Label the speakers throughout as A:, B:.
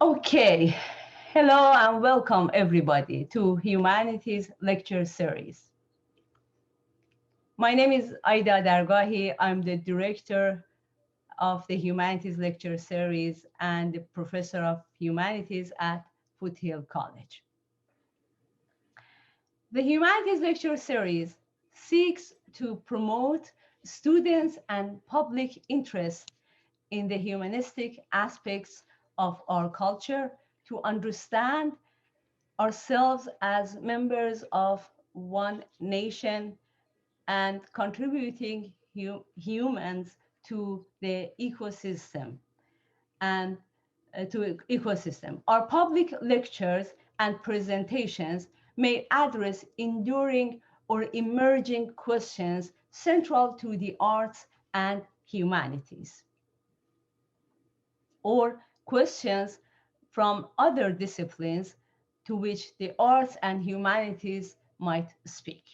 A: Okay, hello and welcome everybody to Humanities Lecture Series. My name is Aida Dargahi. I'm the director of the Humanities Lecture Series and the professor of humanities at Foothill College. The Humanities Lecture Series seeks to promote students and public interest in the humanistic aspects of our culture to understand ourselves as members of one nation and contributing humans to the ecosystem and to ecosystem. Our public lectures and presentations may address enduring or emerging questions central to the arts and humanities, or questions from other disciplines to which the arts and humanities might speak.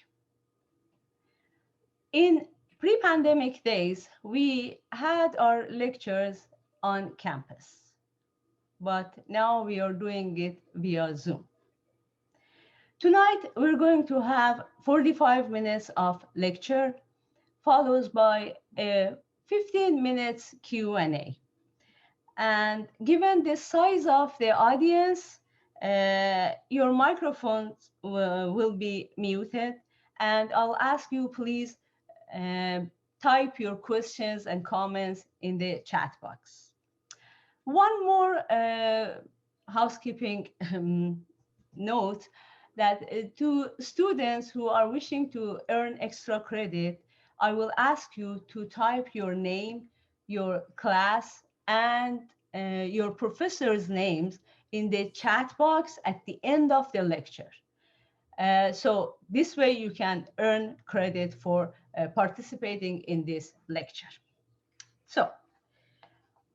A: In pre-pandemic days, we had our lectures on campus, but now we are doing it via Zoom. Tonight, we're going to have 45 minutes of lecture, followed by a 15 minutes Q&A. And given the size of the audience, your microphones will be muted. And I'll ask you, please uh, type your questions and comments in the chat box. One more housekeeping note that to students who are wishing to earn extra credit, I will ask you to type your name, your class, and your professor's names in the chat box at the end of the lecture. So this way you can earn credit for participating in this lecture. So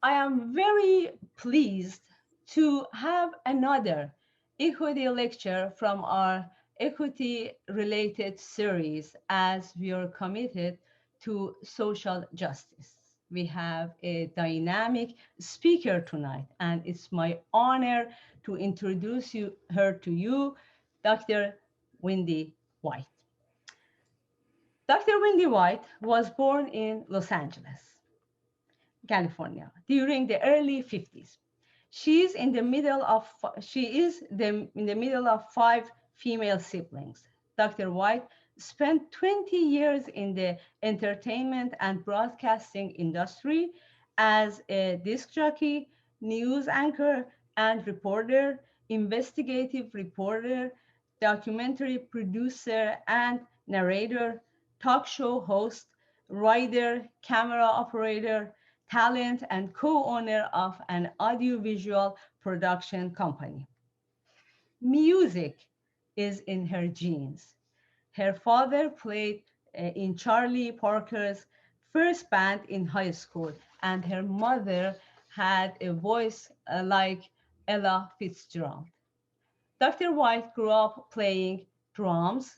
A: I am very pleased to have another equity lecture from our equity related series as we are committed to social justice. We have a dynamic speaker tonight, and it's my honor to introduce her to you, Dr. Wendy White. Dr. Wendy White was born in Los Angeles, California, during the early 50s. She is in the middle of five female siblings. Dr. White spent 20 years in the entertainment and broadcasting industry as a disc jockey, news anchor and reporter, investigative reporter, documentary producer and narrator, talk show host, writer, camera operator, talent, and co-owner of an audiovisual production company. Music is in her genes. Her father played in Charlie Parker's first band in high school, and her mother had a voice like Ella Fitzgerald. Dr. White grew up playing drums,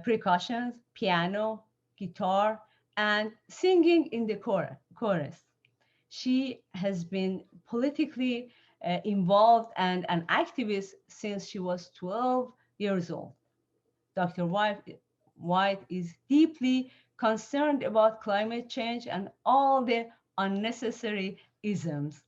A: percussion, piano, guitar, and singing in the chorus. She has been politically involved and an activist since she was 12 years old. Dr. White is deeply concerned about climate change and all the unnecessary isms.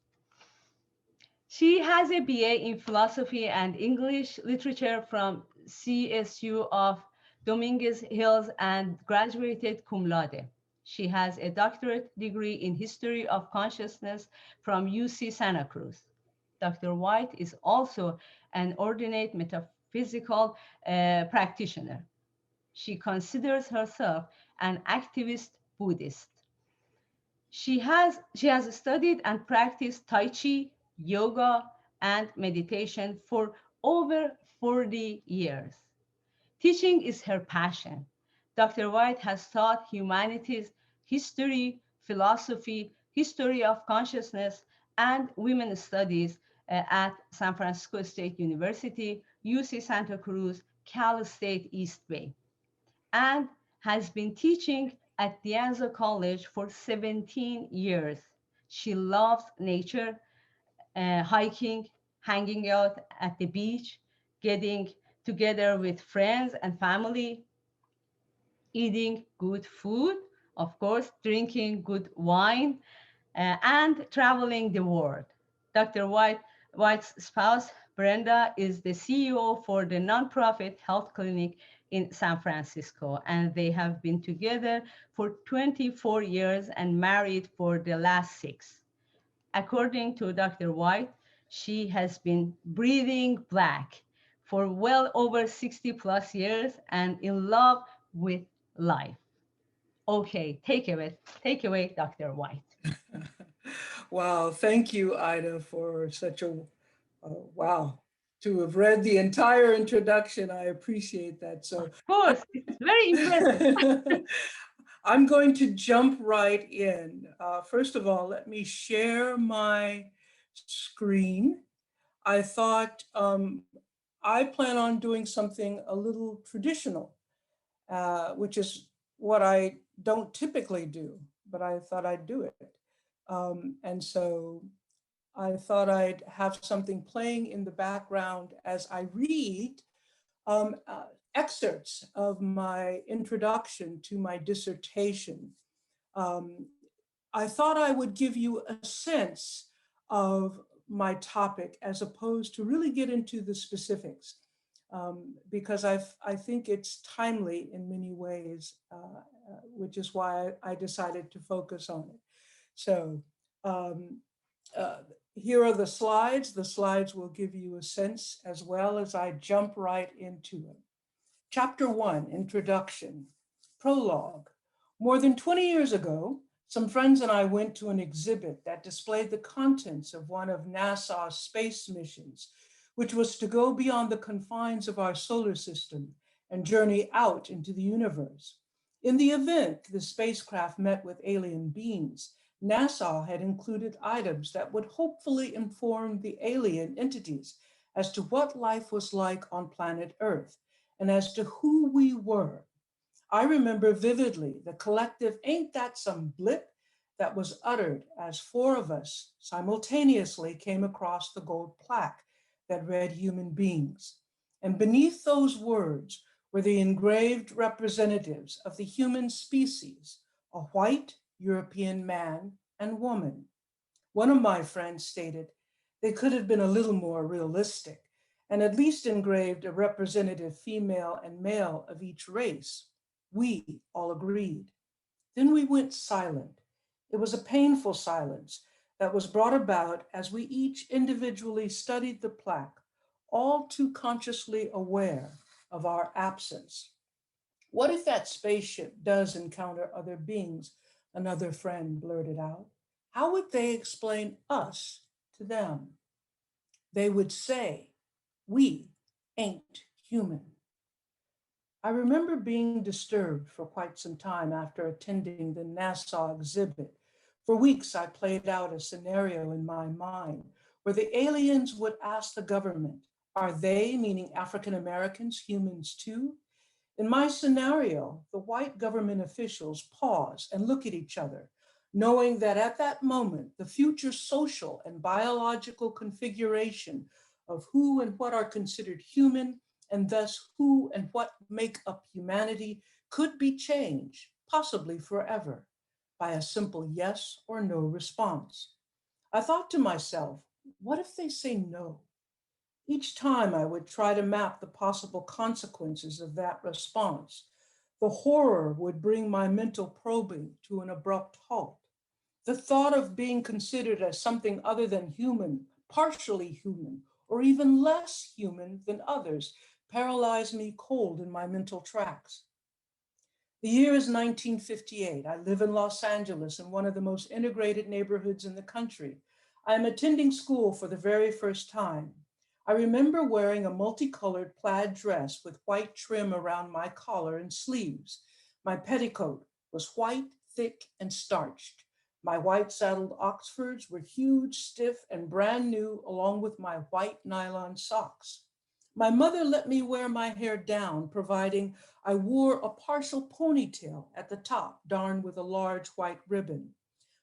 A: She has a BA in philosophy and English literature from CSU of Dominguez Hills and graduated cum laude. She has a doctorate degree in history of consciousness from UC Santa Cruz. Dr. White is also an ordained metaphysical practitioner. She considers herself an activist-Buddhist. She has studied and practiced Tai Chi, yoga, and meditation for over 40 years. Teaching is her passion. Dr. White has taught humanities, history, philosophy, history of consciousness, and women's studies at San Francisco State University, UC Santa Cruz, Cal State Eastbay, and has been teaching at the Anza College for 17 years. She loves nature, hiking, hanging out at the beach, getting together with friends and family, eating good food, of course, drinking good wine, and traveling the world. Dr. White's spouse, Brenda, is the CEO for the nonprofit health clinic in San Francisco, and they have been together for 24 years and married for the last 6. According to Dr. White, she has been breathing black for well over 60 plus years and in love with life. Okay, take away, Dr. White.
B: Wow, thank you, Ida, for such a wow. To have read the entire introduction, I appreciate that. So
A: Of course, it's very impressive.
B: I'm going to jump right in. First of all, let me share my screen. I thought I plan on doing something a little traditional, which is what I don't typically do, but I thought I'd do it. And so I thought I'd have something playing in the background as I read excerpts of my introduction to my dissertation. Um, I thought I would give you a sense of my topic as opposed to really get into the specifics, because I think it's timely in many ways, which is why I decided to focus on it. So um, uh, here are the slides. The slides will give you a sense as well as I jump right into it. Chapter 1, Introduction. Prologue. More than 20 years ago, some friends and I went to an exhibit that displayed the contents of one of NASA's space missions, which was to go beyond the confines of our solar system and journey out into the universe. In the event the spacecraft met with alien beings, NASA had included items that would hopefully inform the alien entities as to what life was like on planet Earth and as to who we were. I remember vividly the collective "ain't that some blip" that was uttered as 4 of us simultaneously came across the gold plaque that read "human beings." And beneath those words were the engraved representatives of the human species, a white European man and woman. One of my friends stated they could have been a little more realistic and at least engraved a representative female and male of each race. We all agreed. Then we went silent. It was a painful silence that was brought about as we each individually studied the plaque, all too consciously aware of our absence. What if that spaceship does encounter other beings? Another friend blurted out. How would they explain us to them? They would say, we ain't human. I remember being disturbed for quite some time after attending the Nassau exhibit. For weeks, I played out a scenario in my mind where the aliens would ask the government, are they, meaning African Americans, humans too? In my scenario, the white government officials pause and look at each other, knowing that at that moment, the future social and biological configuration of who and what are considered human, and thus who and what make up humanity, could be changed, possibly forever, by a simple yes or no response. I thought to myself, what if they say no? Each time I would try to map the possible consequences of that response. The horror would bring my mental probing to an abrupt halt. The thought of being considered as something other than human, partially human, or even less human than others paralyzed me cold in my mental tracks. The year is 1958. I live in Los Angeles in one of the most integrated neighborhoods in the country. I am attending school for the very first time. I remember wearing a multicolored plaid dress with white trim around my collar and sleeves. My petticoat was white, thick, and starched. My white saddled Oxfords were huge, stiff, and brand new, along with my white nylon socks. My mother let me wear my hair down, providing I wore a partial ponytail at the top, darned with a large white ribbon.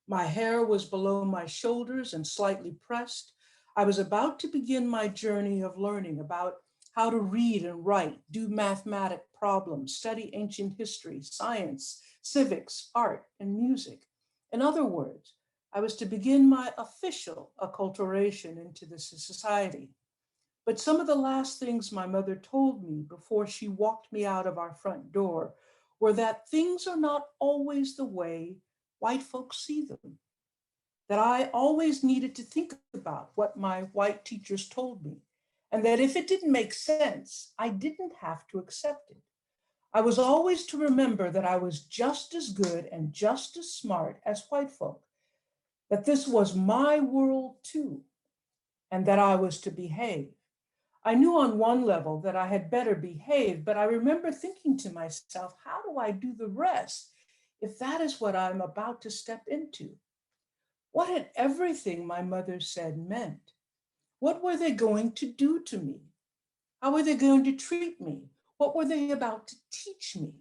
B: My hair was below my shoulders and slightly pressed. I was about to begin my journey of learning about how to read and write, do mathematic problems, study ancient history, science, civics, art, and music. In other words, I was to begin my official acculturation into this society. But some of the last things my mother told me before she walked me out of our front door were that things are not always the way white folks see them, that I always needed to think about what my white teachers told me, and that if it didn't make sense, I didn't have to accept it. I was always to remember that I was just as good and just as smart as white folk, that this was my world too, and that I was to behave. I knew on one level that I had better behave, but I remember thinking to myself, how do I do the rest if that is what I'm about to step into? What had everything my mother said meant? What were they going to do to me? How were they going to treat me? What were they about to teach me?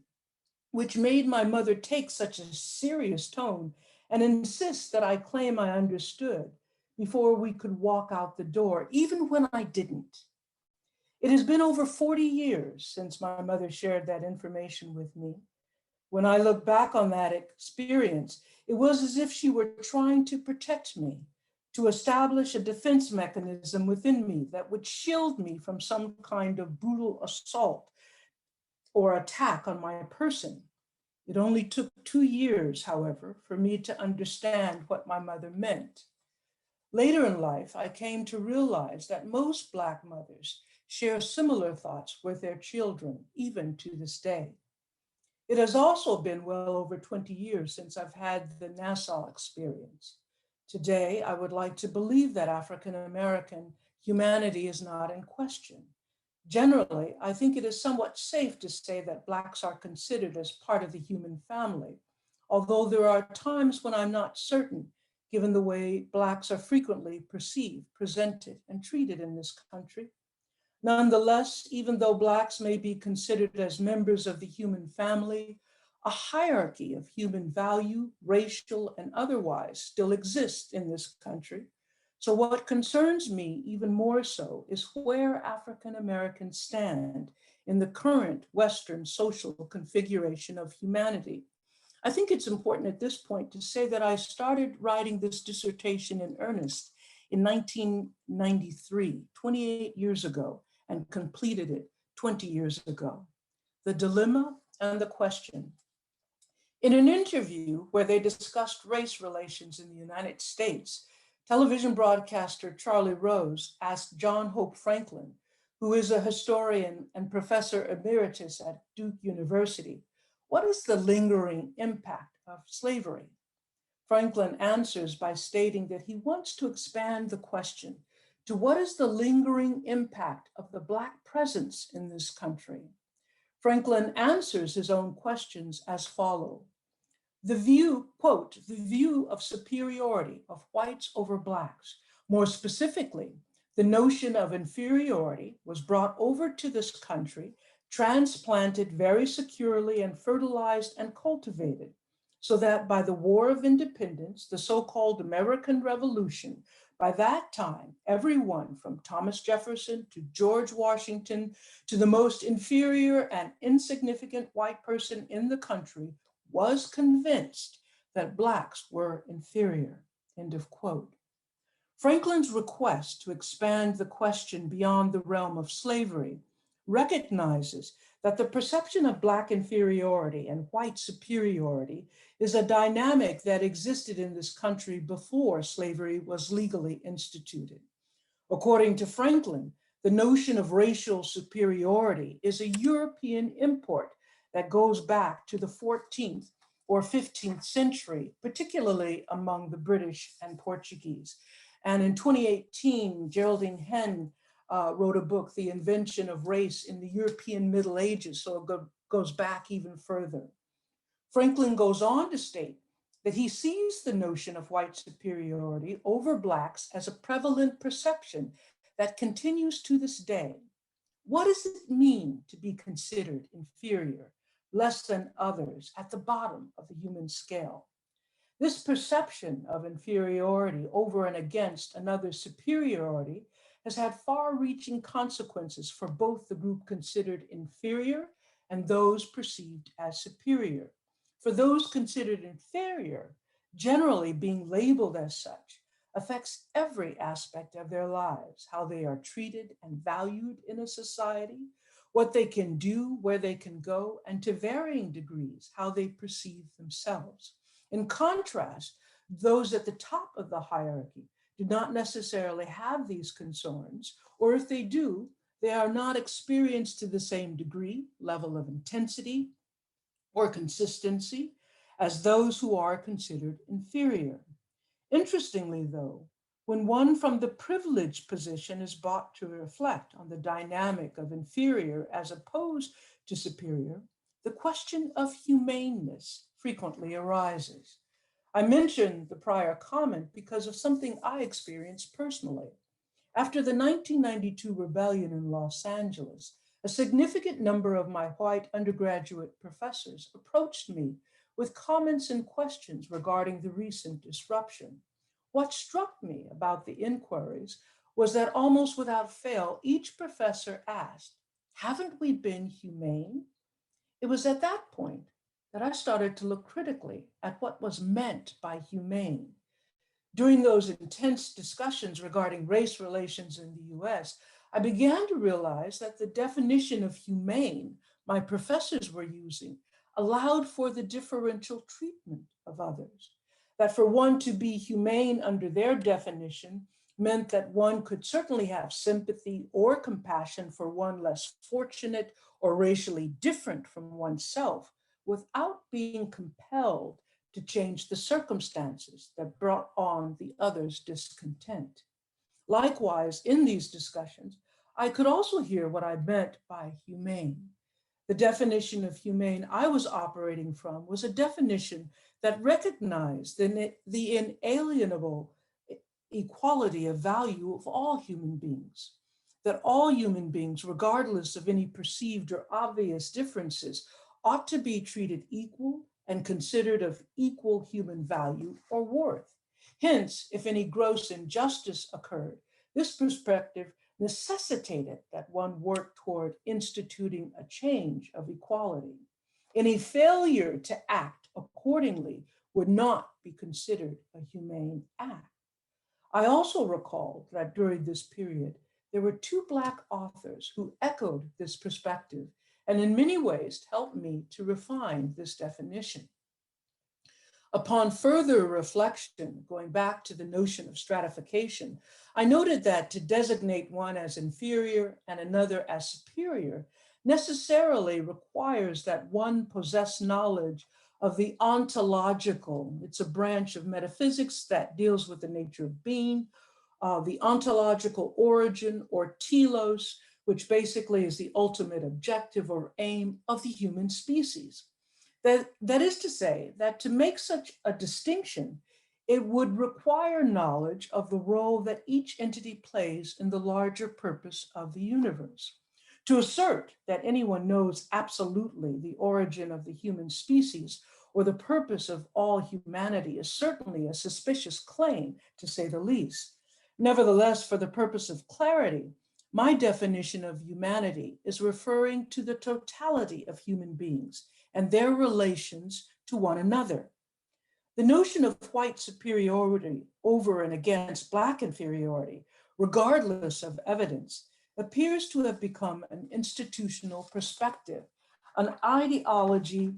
B: Which made my mother take such a serious tone and insist that I claim I understood before we could walk out the door, even when I didn't. It has been over 40 years since my mother shared that information with me. When I look back on that experience, it was as if she were trying to protect me, to establish a defense mechanism within me that would shield me from some kind of brutal assault or attack on my person. It only took 2 years, however, for me to understand what my mother meant. Later in life, I came to realize that most Black mothers share similar thoughts with their children, even to this day. It has also been well over 20 years since I've had the Nassau experience. Today, I would like to believe that African American humanity is not in question. Generally, I think it is somewhat safe to say that Blacks are considered as part of the human family, although there are times when I'm not certain, given the way Blacks are frequently perceived, presented, and treated in this country. Nonetheless, even though Blacks may be considered as members of the human family, a hierarchy of human value, racial and otherwise, still exists in this country. So what concerns me even more so is where African Americans stand in the current Western social configuration of humanity. I think it's important at this point to say that I started writing this dissertation in earnest in 1993, 28 years ago, and completed it 20 years ago. The dilemma and the question. In an interview where they discussed race relations in the United States, television broadcaster Charlie Rose asked John Hope Franklin, who is a historian and professor emeritus at Duke University, what is the lingering impact of slavery? Franklin answers by stating that he wants to expand the question to what is the lingering impact of the Black presence in this country? Franklin answers his own questions as follows. The view, quote, the view of superiority of whites over Blacks, more specifically, the notion of inferiority was brought over to this country, transplanted very securely and fertilized and cultivated, so that by the War of Independence, the so-called American Revolution, by that time, everyone from Thomas Jefferson to George Washington to the most inferior and insignificant white person in the country was convinced that Blacks were inferior, end of quote. Franklin's request to expand the question beyond the realm of slavery recognizes that the perception of Black inferiority and white superiority is a dynamic that existed in this country before slavery was legally instituted. According to Franklin, the notion of racial superiority is a European import that goes back to the 14th or 15th century, particularly among the British and Portuguese. And in 2018, Geraldine Henn wrote a book, The Invention of Race in the European Middle Ages, so it goes back even further. Franklin goes on to state that he sees the notion of white superiority over Blacks as a prevalent perception that continues to this day. What does it mean to be considered inferior, less than others, at the bottom of the human scale? This perception of inferiority over and against another's superiority has had far-reaching consequences for both the group considered inferior and those perceived as superior. For those considered inferior, generally being labeled as such affects every aspect of their lives, how they are treated and valued in a society, what they can do, where they can go, and to varying degrees, how they perceive themselves. In contrast, those at the top of the hierarchy do not necessarily have these concerns, or if they do, they are not experienced to the same degree, level of intensity, or consistency as those who are considered inferior. Interestingly, though, when one from the privileged position is brought to reflect on the dynamic of inferior as opposed to superior, the question of humaneness frequently arises. I mentioned the prior comment because of something I experienced personally. After the 1992 rebellion in Los Angeles, a significant number of my white undergraduate professors approached me with comments and questions regarding the recent disruption. What struck me about the inquiries was that almost without fail, each professor asked, "Haven't we been humane?" It was at that point that I started to look critically at what was meant by humane. During those intense discussions regarding race relations in the US, I began to realize that the definition of humane my professors were using allowed for the differential treatment of others. That for one to be humane under their definition meant that one could certainly have sympathy or compassion for one less fortunate or racially different from oneself without being compelled to change the circumstances that brought on the other's discontent. Likewise, in these discussions, I could also hear what I meant by humane. The definition of humane I was operating from was a definition that recognized the inalienable equality of value of all human beings, that all human beings, regardless of any perceived or obvious differences, ought to be treated equal and considered of equal human value or worth. Hence, if any gross injustice occurred, this perspective necessitated that one work toward instituting a change of equality. Any failure to act accordingly would not be considered a humane act. I also recall that during this period, there were two Black authors who echoed this perspective and in many ways helped me to refine this definition. Upon further reflection, going back to the notion of stratification, I noted that to designate one as inferior and another as superior necessarily requires that one possess knowledge of the ontological. It's a branch of metaphysics that deals with the nature of being, the ontological origin or telos, which basically is the ultimate objective or aim of the human species. That is to say, that to make such a distinction, it would require knowledge of the role that each entity plays in the larger purpose of the universe. To assert that anyone knows absolutely the origin of the human species or the purpose of all humanity is certainly a suspicious claim, to say the least. Nevertheless, for the purpose of clarity, my definition of humanity is referring to the totality of human beings and their relations to one another. The notion of white superiority over and against Black inferiority, regardless of evidence, appears to have become an institutional perspective, an ideology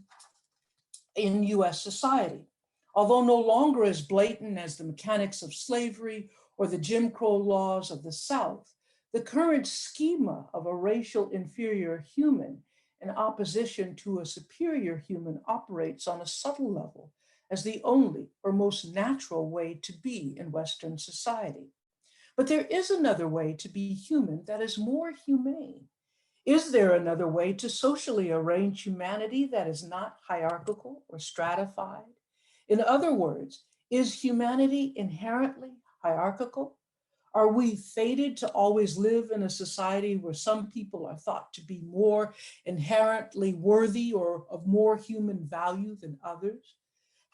B: in US society. Although no longer as blatant as the mechanics of slavery or the Jim Crow laws of the South, the current schema of a racial inferior human in opposition to a superior human operates on a subtle level as the only or most natural way to be in Western society. But there is another way to be human that is more humane. Is there another way to socially arrange humanity that is not hierarchical or stratified? In other words, is humanity inherently hierarchical? Are we fated to always live in a society where some people are thought to be more inherently worthy or of more human value than others?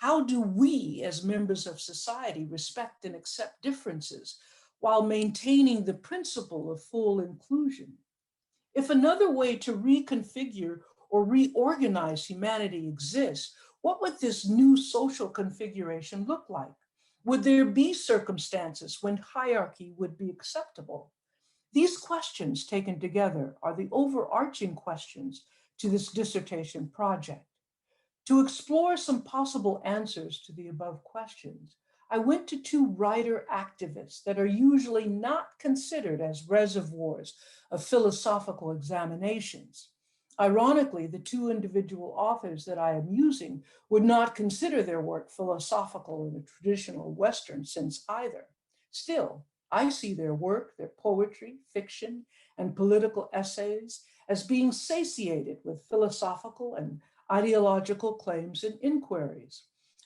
B: How do we, as members of society, respect and accept differences while maintaining the principle of full inclusion? If another way to reconfigure or reorganize humanity exists, what would this new social configuration look like? Would there be circumstances when hierarchy would be acceptable? These questions taken together are the overarching questions to this dissertation project. To explore some possible answers to the above questions, I went to two writer activists that are usually not considered as reservoirs of philosophical examinations. Ironically, the two individual authors that I am using would not consider their work philosophical in the traditional Western sense either. Still, I see their work, their poetry, fiction, and political essays as being satiated with philosophical and ideological claims and inquiries.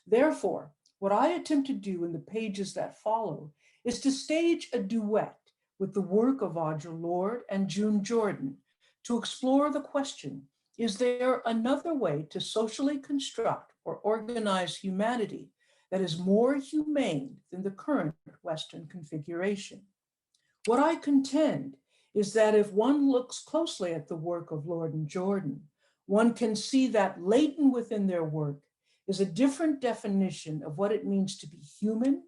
B: Therefore, what I attempt to do in the pages that follow is to stage a duet with the work of Audre Lorde and June Jordan to explore the question, is there another way to socially construct or organize humanity that is more humane than the current Western configuration? What I contend is that if one looks closely at the work of Lorde and Jordan, one can see that latent within their work is a different definition of what it means to be human,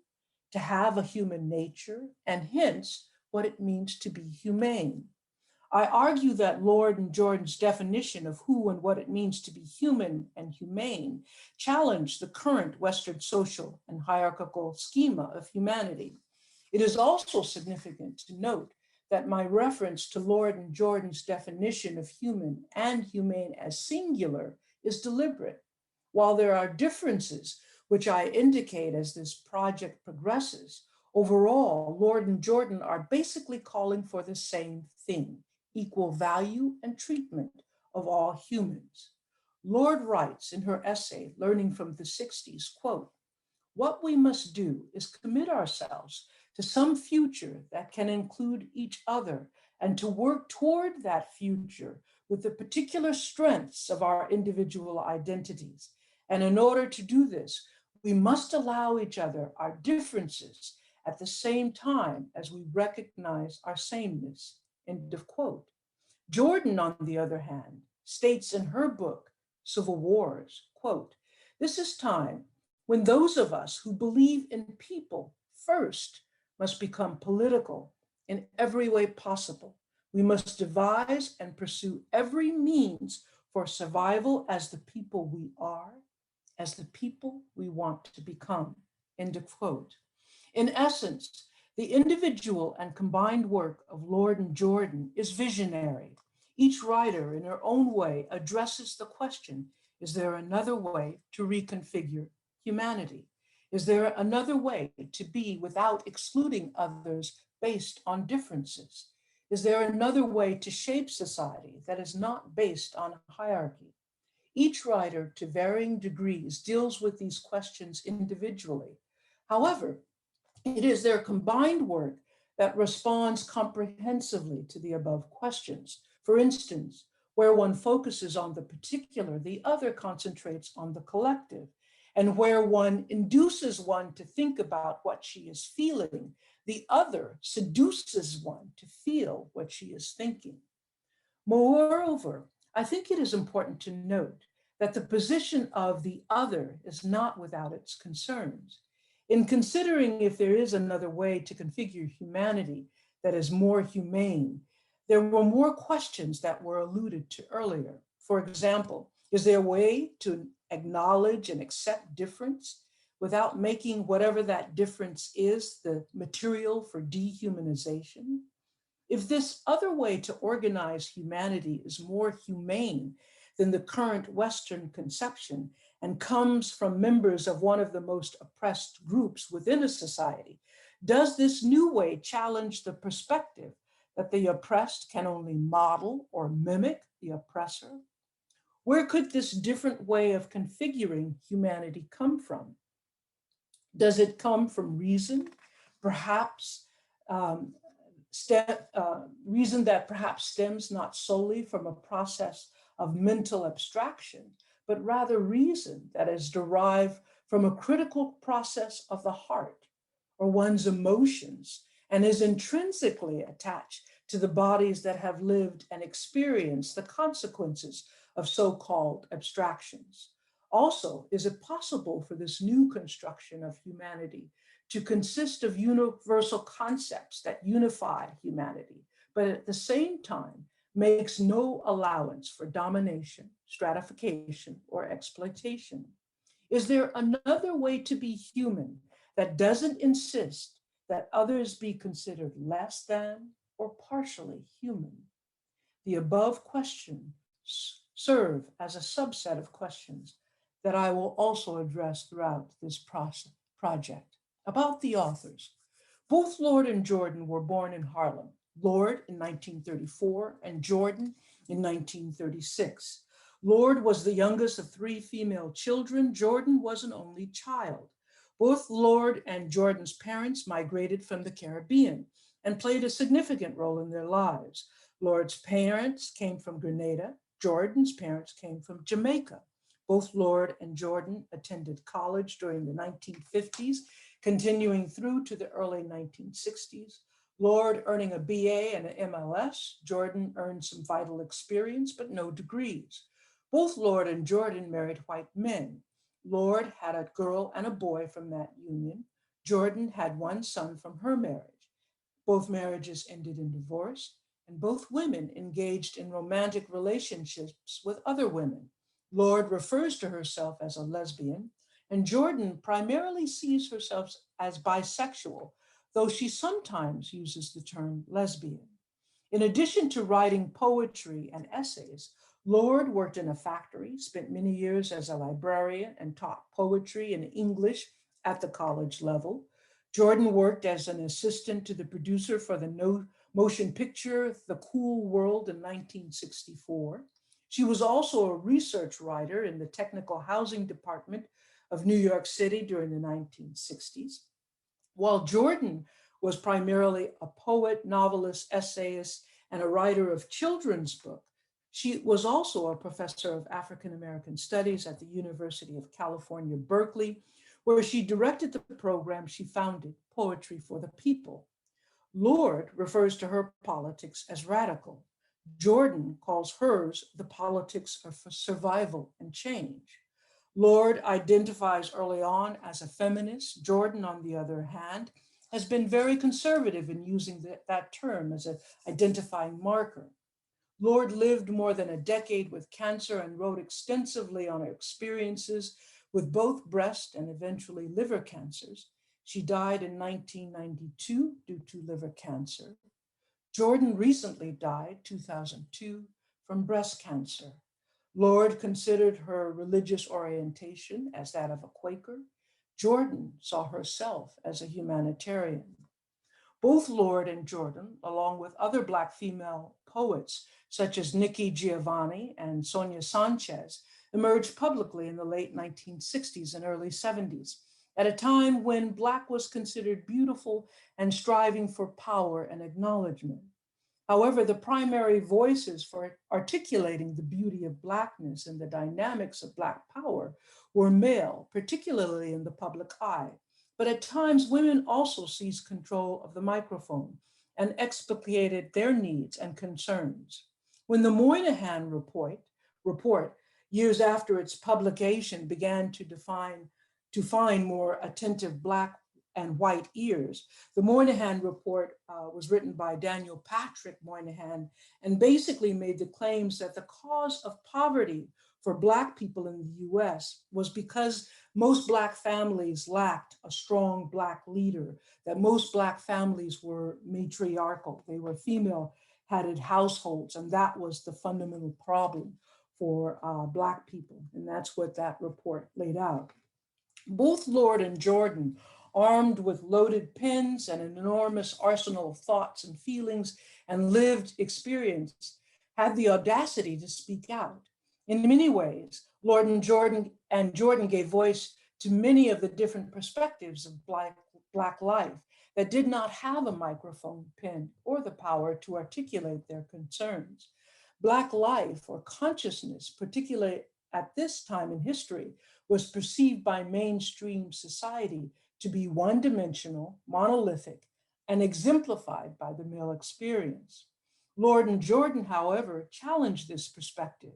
B: to have a human nature, and hence what it means to be humane. I argue that Lorde and Jordan's definition of who and what it means to be human and humane challenge the current Western social and hierarchical schema of humanity. It is also significant to note that my reference to Lorde and Jordan's definition of human and humane as singular is deliberate. While there are differences, which I indicate as this project progresses, overall, Lorde and Jordan are basically calling for the same thing: equal value and treatment of all humans. Lorde writes in her essay, Learning from the 60s, quote, "What we must do is commit ourselves to some future that can include each other and to work toward that future with the particular strengths of our individual identities. And in order to do this, we must allow each other our differences at the same time as we recognize our sameness." End of quote. Jordan, on the other hand, states in her book, Civil Wars, quote, "This is time when those of us who believe in people first must become political in every way possible. We must devise and pursue every means for survival as the people we are, as the people we want to become." End of quote. In essence, the individual and combined work of Lorde and Jordan is visionary. Each writer in her own way addresses the question, is there another way to reconfigure humanity? Is there another way to be without excluding others based on differences? Is there another way to shape society that is not based on hierarchy? Each writer, to varying degrees, deals with these questions individually. However, it is their combined work that responds comprehensively to the above questions. For instance, where one focuses on the particular, the other concentrates on the collective. And where one induces one to think about what she is feeling, the other seduces one to feel what she is thinking. Moreover, I think it is important to note that the position of the other is not without its concerns. In considering if there is another way to configure humanity that is more humane, there were more questions that were alluded to earlier. For example, is there a way to acknowledge and accept difference without making whatever that difference is the material for dehumanization? If this other way to organize humanity is more humane than the current Western conception and comes from members of one of the most oppressed groups within a society, does this new way challenge the perspective that the oppressed can only model or mimic the oppressor? Where could this different way of configuring humanity come from? Does it come from reason, perhaps reason that perhaps stems not solely from a process of mental abstraction, but rather reason that is derived from a critical process of the heart or one's emotions, and is intrinsically attached to the bodies that have lived and experienced the consequences of so-called abstractions. Also, is it possible for this new construction of humanity to consist of universal concepts that unify humanity, but at the same time makes no allowance for domination, stratification, or exploitation? Is there another way to be human that doesn't insist that others be considered less than or partially human? The above questions serve as a subset of questions that I will also address throughout this project. About the authors, both Lord and Jordan were born in Harlem, Lord in 1934 and Jordan in 1936. Lord was the youngest of three female children. Jordan was an only child. Both Lord and Jordan's parents migrated from the Caribbean and played a significant role in their lives. Lord's parents came from Grenada. Jordan's parents came from Jamaica. Both Lord and Jordan attended college during the 1950s, continuing through to the early 1960s. Lord earning a BA and an MLS. Jordan earned some vital experience, but no degrees. Both Lord and Jordan married white men. Lord had a girl and a boy from that union. Jordan had one son from her marriage. Both marriages ended in divorce, and both women engaged in romantic relationships with other women. Lord refers to herself as a lesbian, and Jordan primarily sees herself as bisexual, though she sometimes uses the term lesbian. In addition to writing poetry and essays, Lord worked in a factory, spent many years as a librarian, and taught poetry and English at the college level. Jordan worked as an assistant to the producer for the motion picture The Cool World in 1964. She was also a research writer in the Technical Housing Department of New York City during the 1960s. While Jordan was primarily a poet, novelist, essayist, and a writer of children's books, she was also a professor of African American Studies at the University of California, Berkeley, where she directed the program she founded, Poetry for the People. Lord refers to her politics as radical. Jordan calls hers the politics of survival and change. Lord identifies early on as a feminist. Jordan, on the other hand, has been very conservative in using that term as an identifying marker. Lord lived more than a decade with cancer and wrote extensively on her experiences with both breast and eventually liver cancers. She died in 1992 due to liver cancer. Jordan recently died, 2002, from breast cancer. Lord considered her religious orientation as that of a Quaker. Jordan saw herself as a humanitarian. Both Lord and Jordan, along with other Black female poets such as Nikki Giovanni and Sonia Sanchez, emerged publicly in the late 1960s and early 70s, at a time when Black was considered beautiful and striving for power and acknowledgement. However, the primary voices for articulating the beauty of Blackness and the dynamics of Black power were male, particularly in the public eye. But at times, women also seized control of the microphone and explicated their needs and concerns. When the Moynihan report, years after its publication, began to find more attentive Black and white ears, the Moynihan report was written by Daniel Patrick Moynihan and basically made the claims that the cause of poverty for Black people in the US was because most Black families lacked a strong Black leader, that most Black families were matriarchal. They were female-headed households, and that was the fundamental problem for Black people. And that's what that report laid out. Both Lord and Jordan, armed with loaded pens and an enormous arsenal of thoughts and feelings and lived experience, had the audacity to speak out. In many ways, Lord and Jordan gave voice to many of the different perspectives of Black life that did not have a microphone, pen, or the power to articulate their concerns. Black life or consciousness, particularly at this time in history, was perceived by mainstream society to be one-dimensional, monolithic, and exemplified by the male experience. Lord and Jordan, however, challenged this perspective.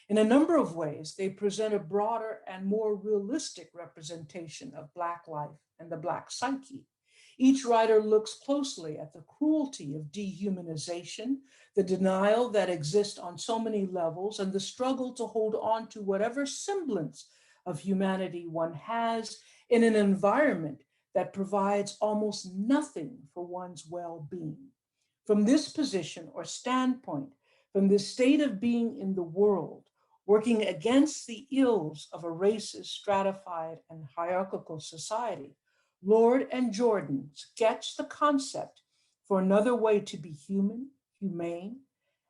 B: In a number of ways, they present a broader and more realistic representation of Black life and the Black psyche. Each writer looks closely at the cruelty of dehumanization, the denial that exists on so many levels, and the struggle to hold on to whatever semblance of humanity one has in an environment that provides almost nothing for one's well-being. From this position or standpoint, from this state of being in the world, working against the ills of a racist, stratified, and hierarchical society, Lord and Jordan sketch the concept for another way to be human, humane,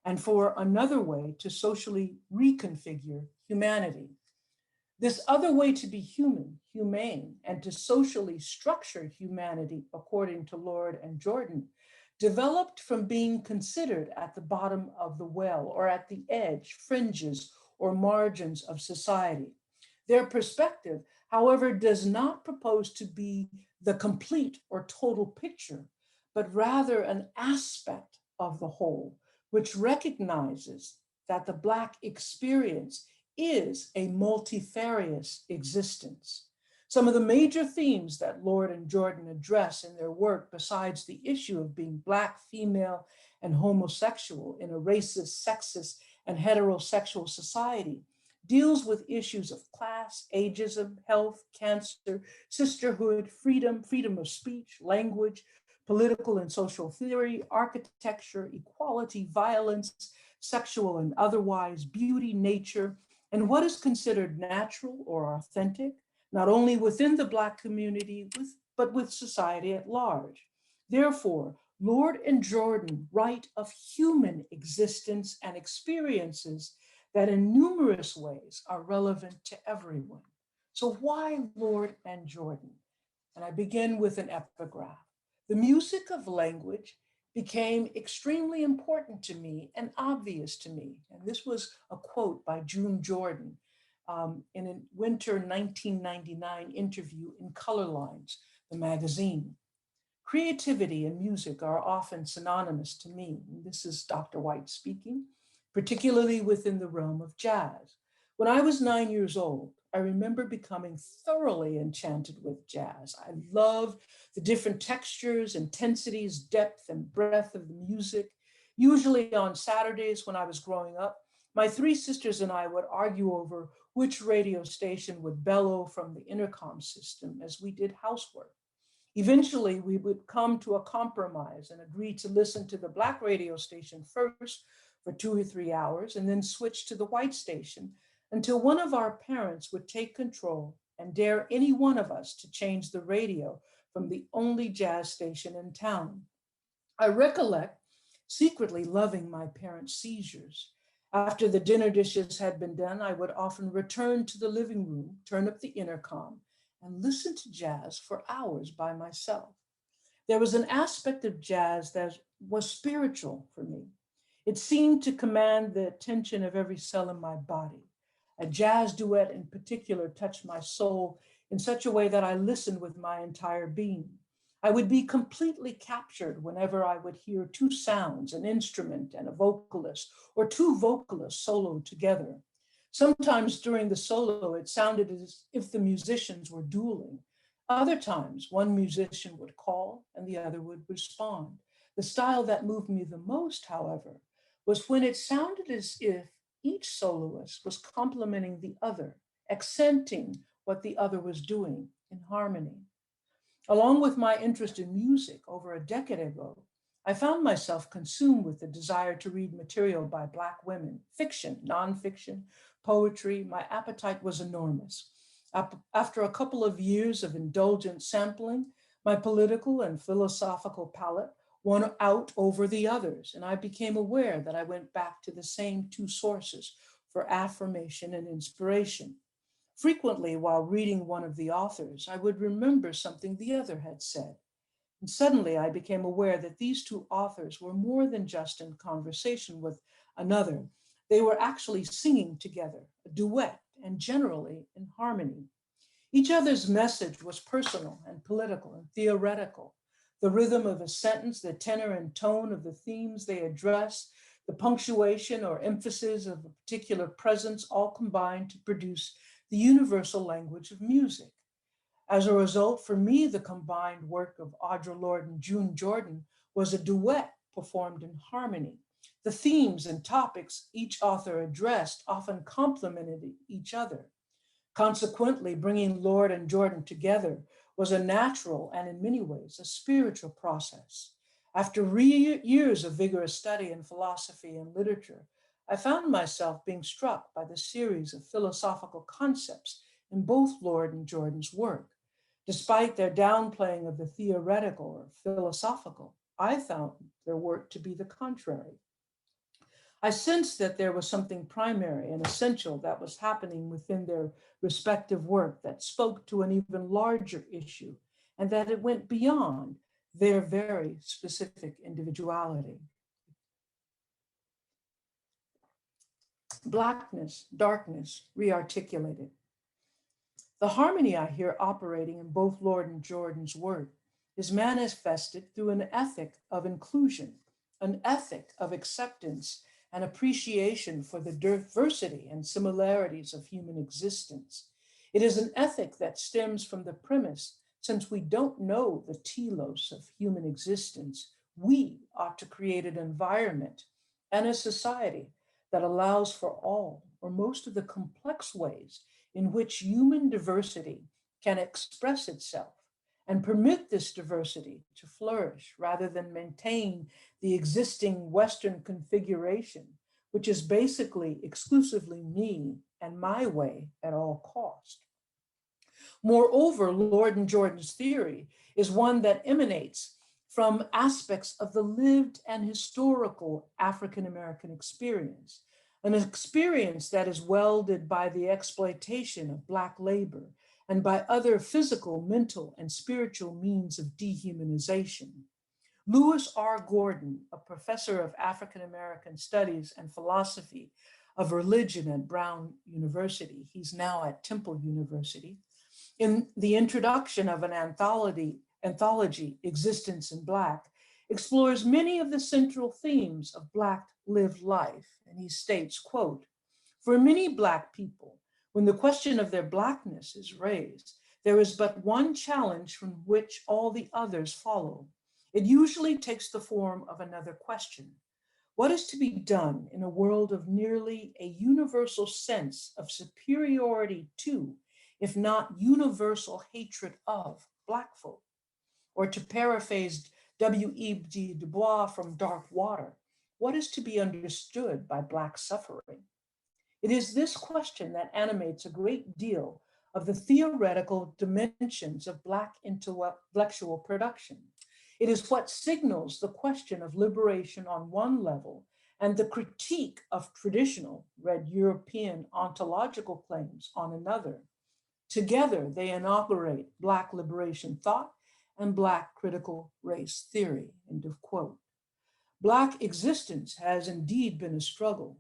B: and for another way to socially reconfigure humanity. This other way to be human, humane, and to socially structure humanity, according to Lord and Jordan, developed from being considered at the bottom of the well or at the edge, fringes, or margins of society. Their perspective, however, does not propose to be the complete or total picture, but rather an aspect of the whole, which recognizes that the Black experience is a multifarious existence. Some of the major themes that Lord and Jordan address in their work, besides the issue of being Black, female, and homosexual in a racist, sexist, and heterosexual society, deals with issues of class, ageism, health, cancer, sisterhood, freedom, freedom of speech, language, political and social theory, architecture, equality, violence, sexual and otherwise, beauty, nature, and what is considered natural or authentic, not only within the Black community, but with society at large. Therefore, Lord and Jordan write of human existence and experiences that in numerous ways are relevant to everyone. So why Lord and Jordan? And I begin with an epigraph. The music of language became extremely important to me and obvious to me. And this was a quote by June Jordan in a winter 1999 interview in Color Lines, the magazine. Creativity and music are often synonymous to me. This is Dr. White speaking, particularly within the realm of jazz. When I was 9 years old, I remember becoming thoroughly enchanted with jazz. I loved the different textures, intensities, depth, and breadth of the music. Usually on Saturdays when I was growing up, my three sisters and I would argue over which radio station would bellow from the intercom system as we did housework. Eventually, we would come to a compromise and agree to listen to the Black radio station first for 2 or 3 hours and then switch to the white station until one of our parents would take control and dare any one of us to change the radio from the only jazz station in town. I recollect secretly loving my parents' seizures. After the dinner dishes had been done, I would often return to the living room, turn up the intercom, and listen to jazz for hours by myself. There was an aspect of jazz that was spiritual for me. It seemed to command the attention of every cell in my body. A jazz duet in particular touched my soul in such a way that I listened with my entire being. I would be completely captured whenever I would hear two sounds, an instrument and a vocalist, or two vocalists solo together. Sometimes during the solo, it sounded as if the musicians were dueling. Other times, one musician would call and the other would respond. The style that moved me the most, however, was when it sounded as if each soloist was complementing the other, accenting what the other was doing in harmony. Along with my interest in music over a decade ago, I found myself consumed with the desire to read material by Black women, fiction, nonfiction, poetry. My appetite was enormous. After a couple of years of indulgent sampling, my political and philosophical palette won out over the others, and I became aware that I went back to the same two sources for affirmation and inspiration. Frequently, while reading one of the authors, I would remember something the other had said. And suddenly I became aware that these two authors were more than just in conversation with another. They were actually singing together, a duet, and generally in harmony. Each other's message was personal and political and theoretical. The rhythm of a sentence, the tenor and tone of the themes they address, the punctuation or emphasis of a particular presence all combined to produce the universal language of music. As a result, for me, the combined work of Audre Lorde and June Jordan was a duet performed in harmony. The themes and topics each author addressed often complemented each other. Consequently, bringing Lorde and Jordan together was a natural and, in many ways, a spiritual process. After years of vigorous study in philosophy and literature, I found myself being struck by the series of philosophical concepts in both Lorde and Jordan's work. Despite their downplaying of the theoretical or philosophical, I found their work to be the contrary. I sensed that there was something primary and essential that was happening within their respective work that spoke to an even larger issue, and that it went beyond their very specific individuality. Blackness, darkness, rearticulated. The harmony I hear operating in both Lorde and Jordan's work is manifested through an ethic of inclusion, an ethic of acceptance and appreciation for the diversity and similarities of human existence. It is an ethic that stems from the premise, since we don't know the telos of human existence, we ought to create an environment and a society that allows for all or most of the complex ways in which human diversity can express itself and permit this diversity to flourish rather than maintain the existing Western configuration, which is basically exclusively me and my way at all cost. Moreover, Lorde and Jordan's theory is one that emanates from aspects of the lived and historical African American experience, an experience that is welded by the exploitation of Black labor and by other physical, mental, and spiritual means of dehumanization. Lewis R. Gordon, a professor of African American Studies and Philosophy of Religion at Brown University, he's now at Temple University, in the introduction of an anthology, Existence in Black, explores many of the central themes of Black lived life. And he states, quote, "For many Black people, when the question of their Blackness is raised, there is but one challenge from which all the others follow. It usually takes the form of another question. What is to be done in a world of nearly a universal sense of superiority to, if not universal hatred of, Black folk? Or to paraphrase W.E.B. Du Bois from Dark Water, what is to be understood by Black suffering? It is this question that animates a great deal of the theoretical dimensions of Black intellectual production. It is what signals the question of liberation on one level and the critique of traditional red European ontological claims on another. Together, they inaugurate Black liberation thought and Black critical race theory," end of quote. Black existence has indeed been a struggle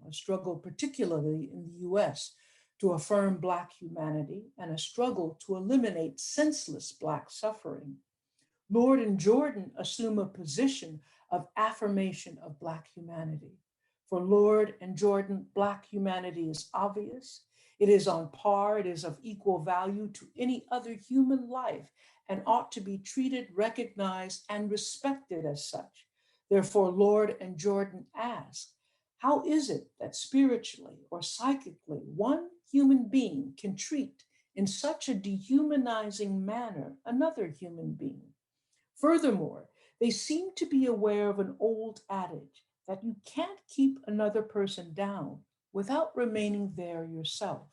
B: particularly in the US, to affirm Black humanity and a struggle to eliminate senseless Black suffering. Lorde and Jordan assume a position of affirmation of Black humanity. For Lorde and Jordan, Black humanity is obvious. It is on par, it is of equal value to any other human life and ought to be treated, recognized, and respected as such. Therefore, Lorde and Jordan ask, how is it that spiritually or psychically one human being can treat in such a dehumanizing manner another human being? Furthermore, they seem to be aware of an old adage that you can't keep another person down without remaining there yourself.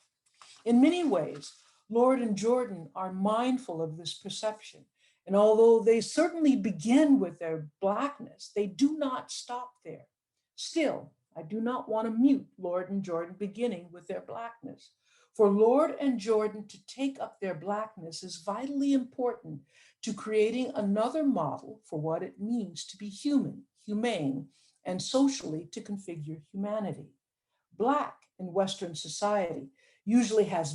B: In many ways, Lorde and Jordan are mindful of this perception. And although they certainly begin with their Blackness, they do not stop there. Still, I do not want to mute Lorde and Jordan beginning with their Blackness. For Lorde and Jordan to take up their Blackness is vitally important to creating another model for what it means to be human, humane, and socially to configure humanity. Black in Western society usually has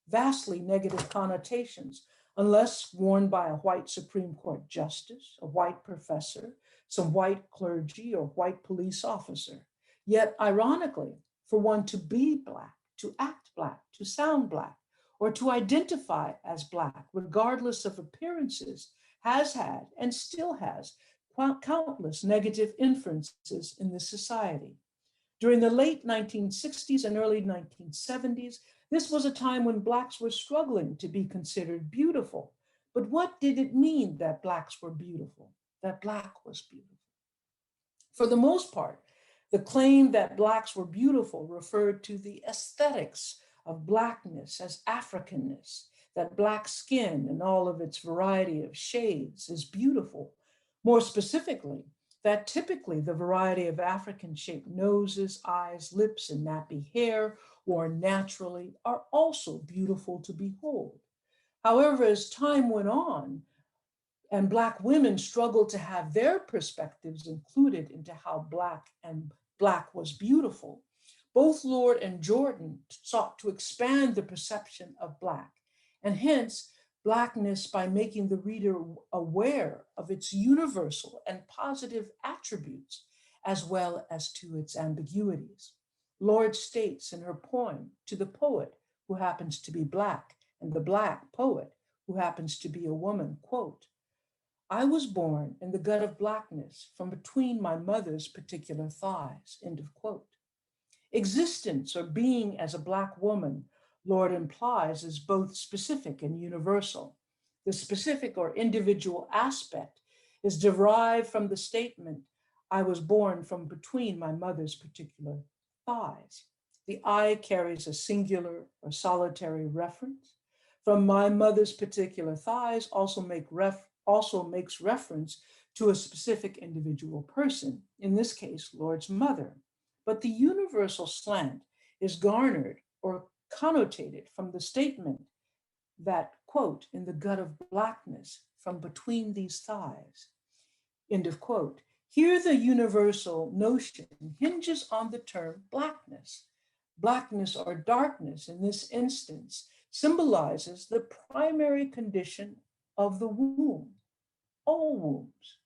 B: vastly negative connotations, unless worn by a white Supreme Court justice, a white professor, some white clergy, or white police officer. Yet, ironically, for one to be Black, to act Black, to sound Black, or to identify as Black, regardless of appearances, has had and still has countless negative inferences in this society. During the late 1960s and early 1970s, this was a time when Blacks were struggling to be considered beautiful. But what did it mean that Blacks were beautiful, that Black was beautiful? For the most part, the claim that Blacks were beautiful referred to the aesthetics of Blackness as Africanness, that Black skin in all of its variety of shades is beautiful. More specifically, that typically the variety of African-shaped noses, eyes, lips, and nappy hair worn naturally are also beautiful to behold. However, as time went on, and Black women struggled to have their perspectives included into how Black was beautiful, both Lord and Jordan sought to expand the perception of Black, and hence Blackness by making the reader aware of its universal and positive attributes, as well as to its ambiguities. Lord states in her poem to the poet who happens to be Black, and the Black poet who happens to be a woman, quote, "I was born in the gut of Blackness from between my mother's particular thighs," end of quote. Existence or being as a Black woman, Lord implies, is both specific and universal. The specific or individual aspect is derived from the statement, "I was born from between my mother's particular thighs." The I carries a singular or solitary reference. From my mother's particular thighs also makes reference to a specific individual person, in this case, Lord's mother. But the universal slant is garnered or connotated from the statement that, quote, "in the gut of Blackness from between these thighs," end of quote. Here the universal notion hinges on the term Blackness. Blackness or darkness in this instance symbolizes the primary condition of the womb, all wombs.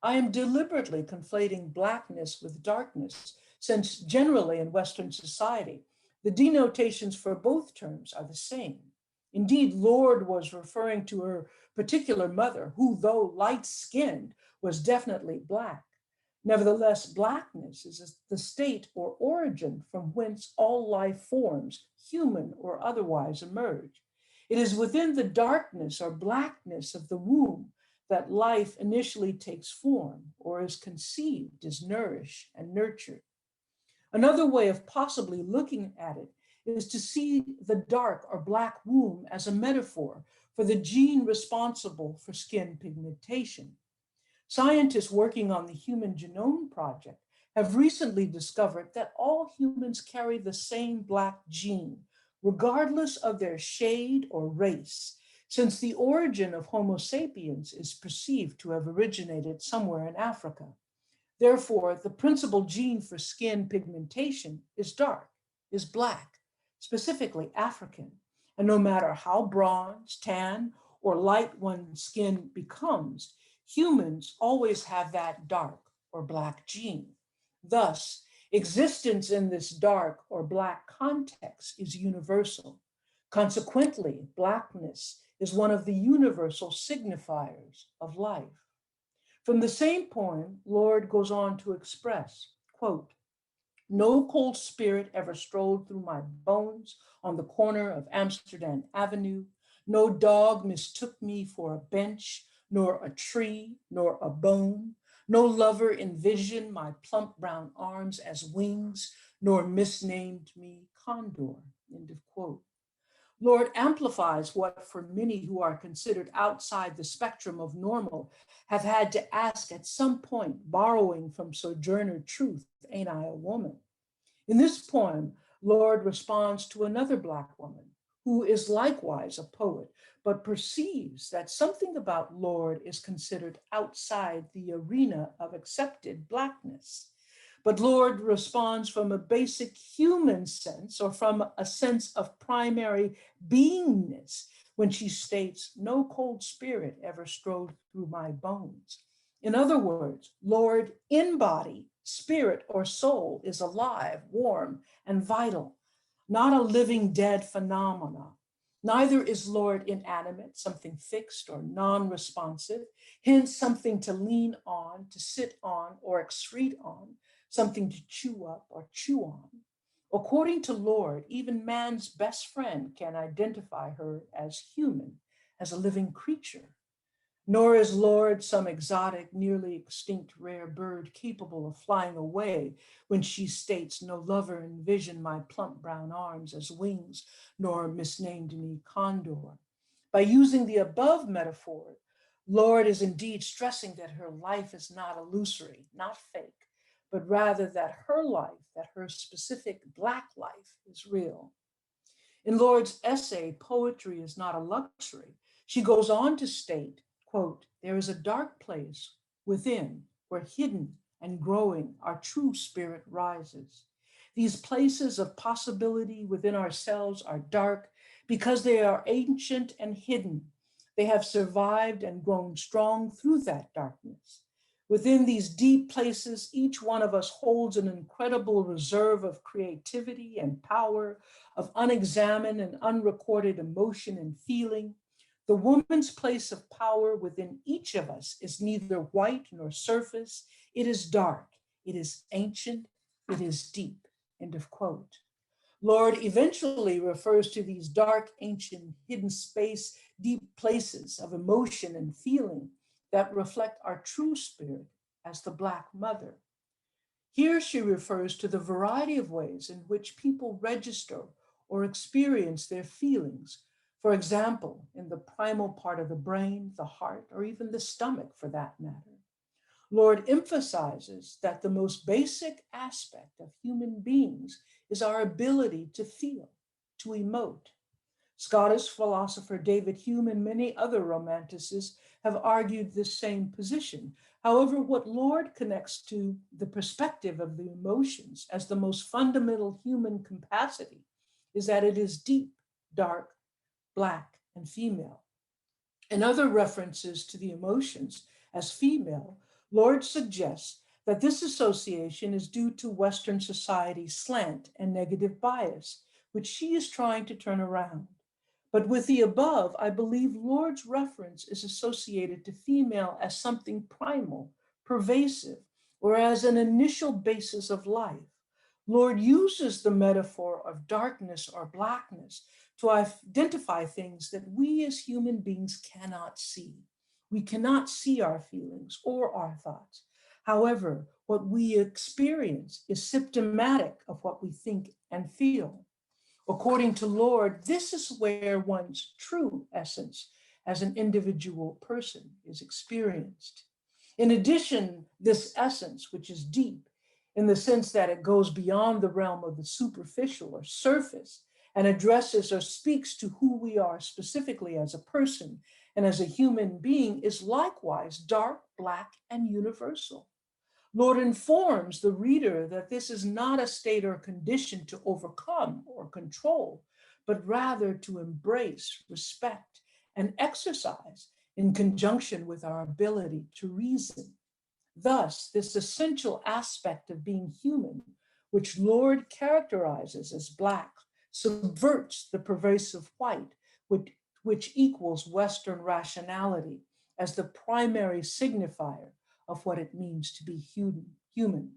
B: I am deliberately conflating Blackness with darkness, since generally in Western society, the denotations for both terms are the same. Indeed, Lord was referring to her particular mother, who, though light-skinned, was definitely Black. Nevertheless, Blackness is the state or origin from whence all life forms, human or otherwise, emerge. It is within the darkness or Blackness of the womb that life initially takes form or is conceived, is nourished and nurtured. Another way of possibly looking at it is to see the dark or Black womb as a metaphor for the gene responsible for skin pigmentation. Scientists working on the Human Genome Project have recently discovered that all humans carry the same Black gene, regardless of their shade or race, since the origin of Homo sapiens is perceived to have originated somewhere in Africa. Therefore, the principal gene for skin pigmentation is dark, is Black, specifically African. And no matter how bronze, tan, or light one's skin becomes, humans always have that dark or Black gene. Thus, existence in this dark or Black context is universal. Consequently, Blackness is one of the universal signifiers of life. From the same poem, Lord goes on to express, quote, "No cold spirit ever strolled through my bones on the corner of Amsterdam Avenue. No dog mistook me for a bench, nor a tree, nor a bone. No lover envisioned my plump brown arms as wings, nor misnamed me condor," end of quote. Lord amplifies what for many who are considered outside the spectrum of normal have had to ask at some point, borrowing from Sojourner Truth, "Ain't I a woman?" In this poem, Lord responds to another Black woman who is likewise a poet, but perceives that something about Lord is considered outside the arena of accepted Blackness. But Lord responds from a basic human sense or from a sense of primary beingness when she states, no cold spirit ever strode through my bones. In other words, Lord in body, spirit, or soul is alive, warm, and vital, not a living dead phenomena. Neither is Lord inanimate, something fixed or non-responsive, hence something to lean on, to sit on, or excrete on, something to chew up or chew on. According to Lord, even man's best friend can identify her as human, as a living creature. Nor is Lord some exotic, nearly extinct rare bird capable of flying away when she states, no lover envision my plump brown arms as wings, nor misnamed me condor. By using the above metaphor, Lord is indeed stressing that her life is not illusory, not fake, but rather that her life, that her specific Black life is real. In Lord's essay, Poetry is Not a Luxury, she goes on to state, quote, there is a dark place within where hidden and growing our true spirit rises. These places of possibility within ourselves are dark because they are ancient and hidden. They have survived and grown strong through that darkness. Within these deep places, each one of us holds an incredible reserve of creativity and power, of unexamined and unrecorded emotion and feeling. The woman's place of power within each of us is neither white nor surface. It is dark, it is ancient, it is deep. End of quote. Lord eventually refers to these dark, ancient, hidden space, deep places of emotion and feeling that reflect our true spirit as the Black mother. Here she refers to the variety of ways in which people register or experience their feelings. For example, in the primal part of the brain, the heart, or even the stomach for that matter. Lord emphasizes that the most basic aspect of human beings is our ability to feel, to emote. Scottish philosopher David Hume and many other romanticists have argued this same position. However, what Lord connects to the perspective of the emotions as the most fundamental human capacity is that it is deep, dark, Black, and female. In other references to the emotions as female, Lord suggests that this association is due to Western society's slant and negative bias, which she is trying to turn around. But with the above, I believe Lord's reference is associated to female as something primal, pervasive, or as an initial basis of life. Lord uses the metaphor of darkness or Blackness to identify things that we as human beings cannot see. We cannot see our feelings or our thoughts. However, what we experience is symptomatic of what we think and feel. According to Lord, this is where one's true essence as an individual person is experienced. In addition, this essence, which is deep in the sense that it goes beyond the realm of the superficial or surface and addresses or speaks to who we are specifically as a person and as a human being, is likewise dark, Black, and universal. Lord informs the reader that this is not a state or condition to overcome or control, but rather to embrace, respect, and exercise in conjunction with our ability to reason. Thus, this essential aspect of being human, which Lord characterizes as Black, subverts the pervasive white, which equals Western rationality as the primary signifier of what it means to be human.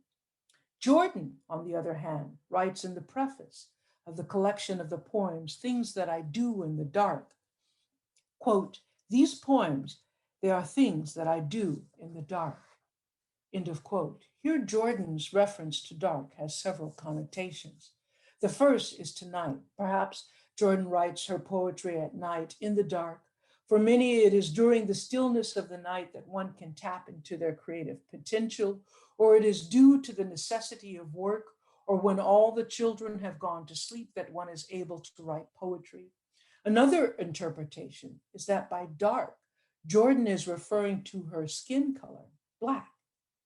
B: Jordan, on the other hand, writes in the preface of the collection of the poems, Things That I Do in the Dark, quote, these poems, they are things that I do in the dark, end of quote. Here, Jordan's reference to dark has several connotations. The first is to night. Perhaps Jordan writes her poetry at night in the dark. For many, it is during the stillness of the night that one can tap into their creative potential, or it is due to the necessity of work, or when all the children have gone to sleep that one is able to write poetry. Another interpretation is that by dark, Jordan is referring to her skin color, Black.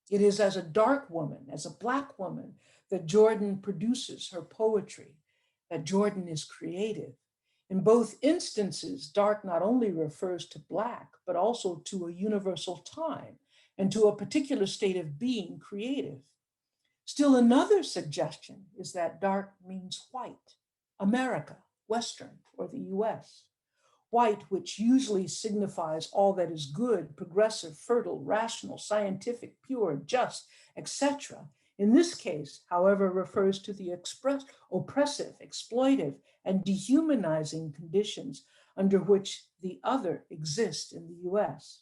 B: It is as a dark woman, as a Black woman, that Jordan produces her poetry, that Jordan is creative. In both instances, dark not only refers to Black, but also to a universal time and to a particular state of being creative. Still another suggestion is that dark means white, America, Western, or the US. White, which usually signifies all that is good, progressive, fertile, rational, scientific, pure, just, etc. In this case, however, refers to the oppressive, exploitive, and dehumanizing conditions under which the other exists in the US.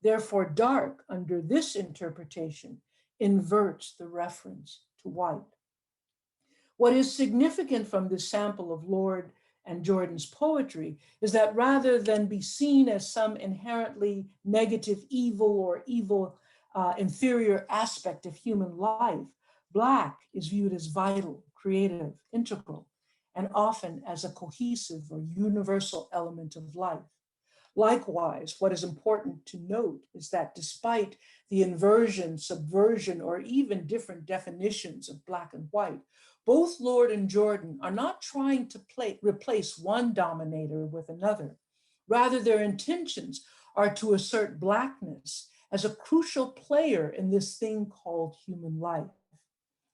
B: Therefore, dark, under this interpretation, inverts the reference to white. What is significant from this sample of Lord and Jordan's poetry is that rather than be seen as some inherently negative evil or evil inferior aspect of human life, Black is viewed as vital, creative, integral, and often as a cohesive or universal element of life. Likewise, what is important to note is that despite the inversion, subversion, or even different definitions of Black and white, both Lord and Jordan are not trying to replace one dominator with another. Rather, their intentions are to assert Blackness as a crucial player in this thing called human life.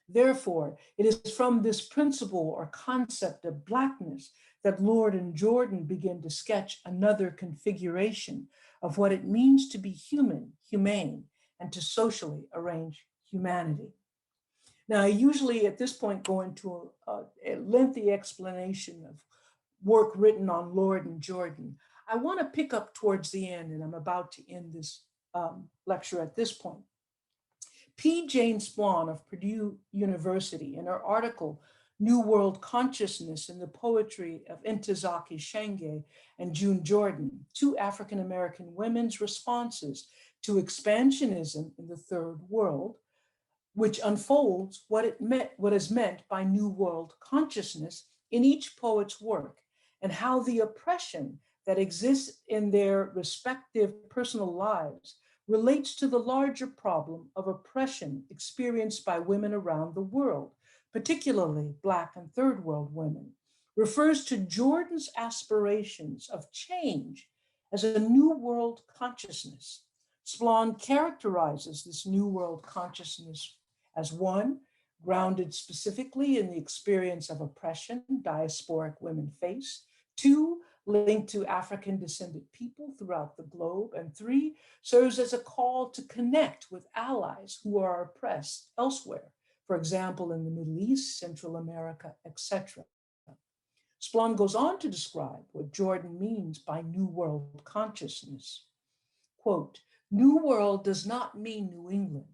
B: Therefore, it is from this principle or concept of Blackness that Lord and Jordan begin to sketch another configuration of what it means to be human, humane, and to socially arrange humanity. Now, I usually at this point go into a lengthy explanation of work written on Lord and Jordan. I want to pick up towards the end, and I'm about to end this lecture at this point. P. Jane Splawn of Purdue University, in her article, New World Consciousness in the Poetry of Ntozake Shange and June Jordan, two African-American women's responses to expansionism in the Third World, which unfolds what is meant by New World consciousness in each poet's work, and how the oppression that exists in their respective personal lives relates to the larger problem of oppression experienced by women around the world, particularly Black and Third World women, refers to Jordan's aspirations of change as a New World consciousness. Splawn characterizes this New World consciousness as one, grounded specifically in the experience of oppression diasporic women face, two, linked to African descended people throughout the globe, and three, serves as a call to connect with allies who are oppressed elsewhere, for example, in the Middle East, Central America, etc. Splawn goes on to describe what Jordan means by New World consciousness. Quote, New World does not mean New England.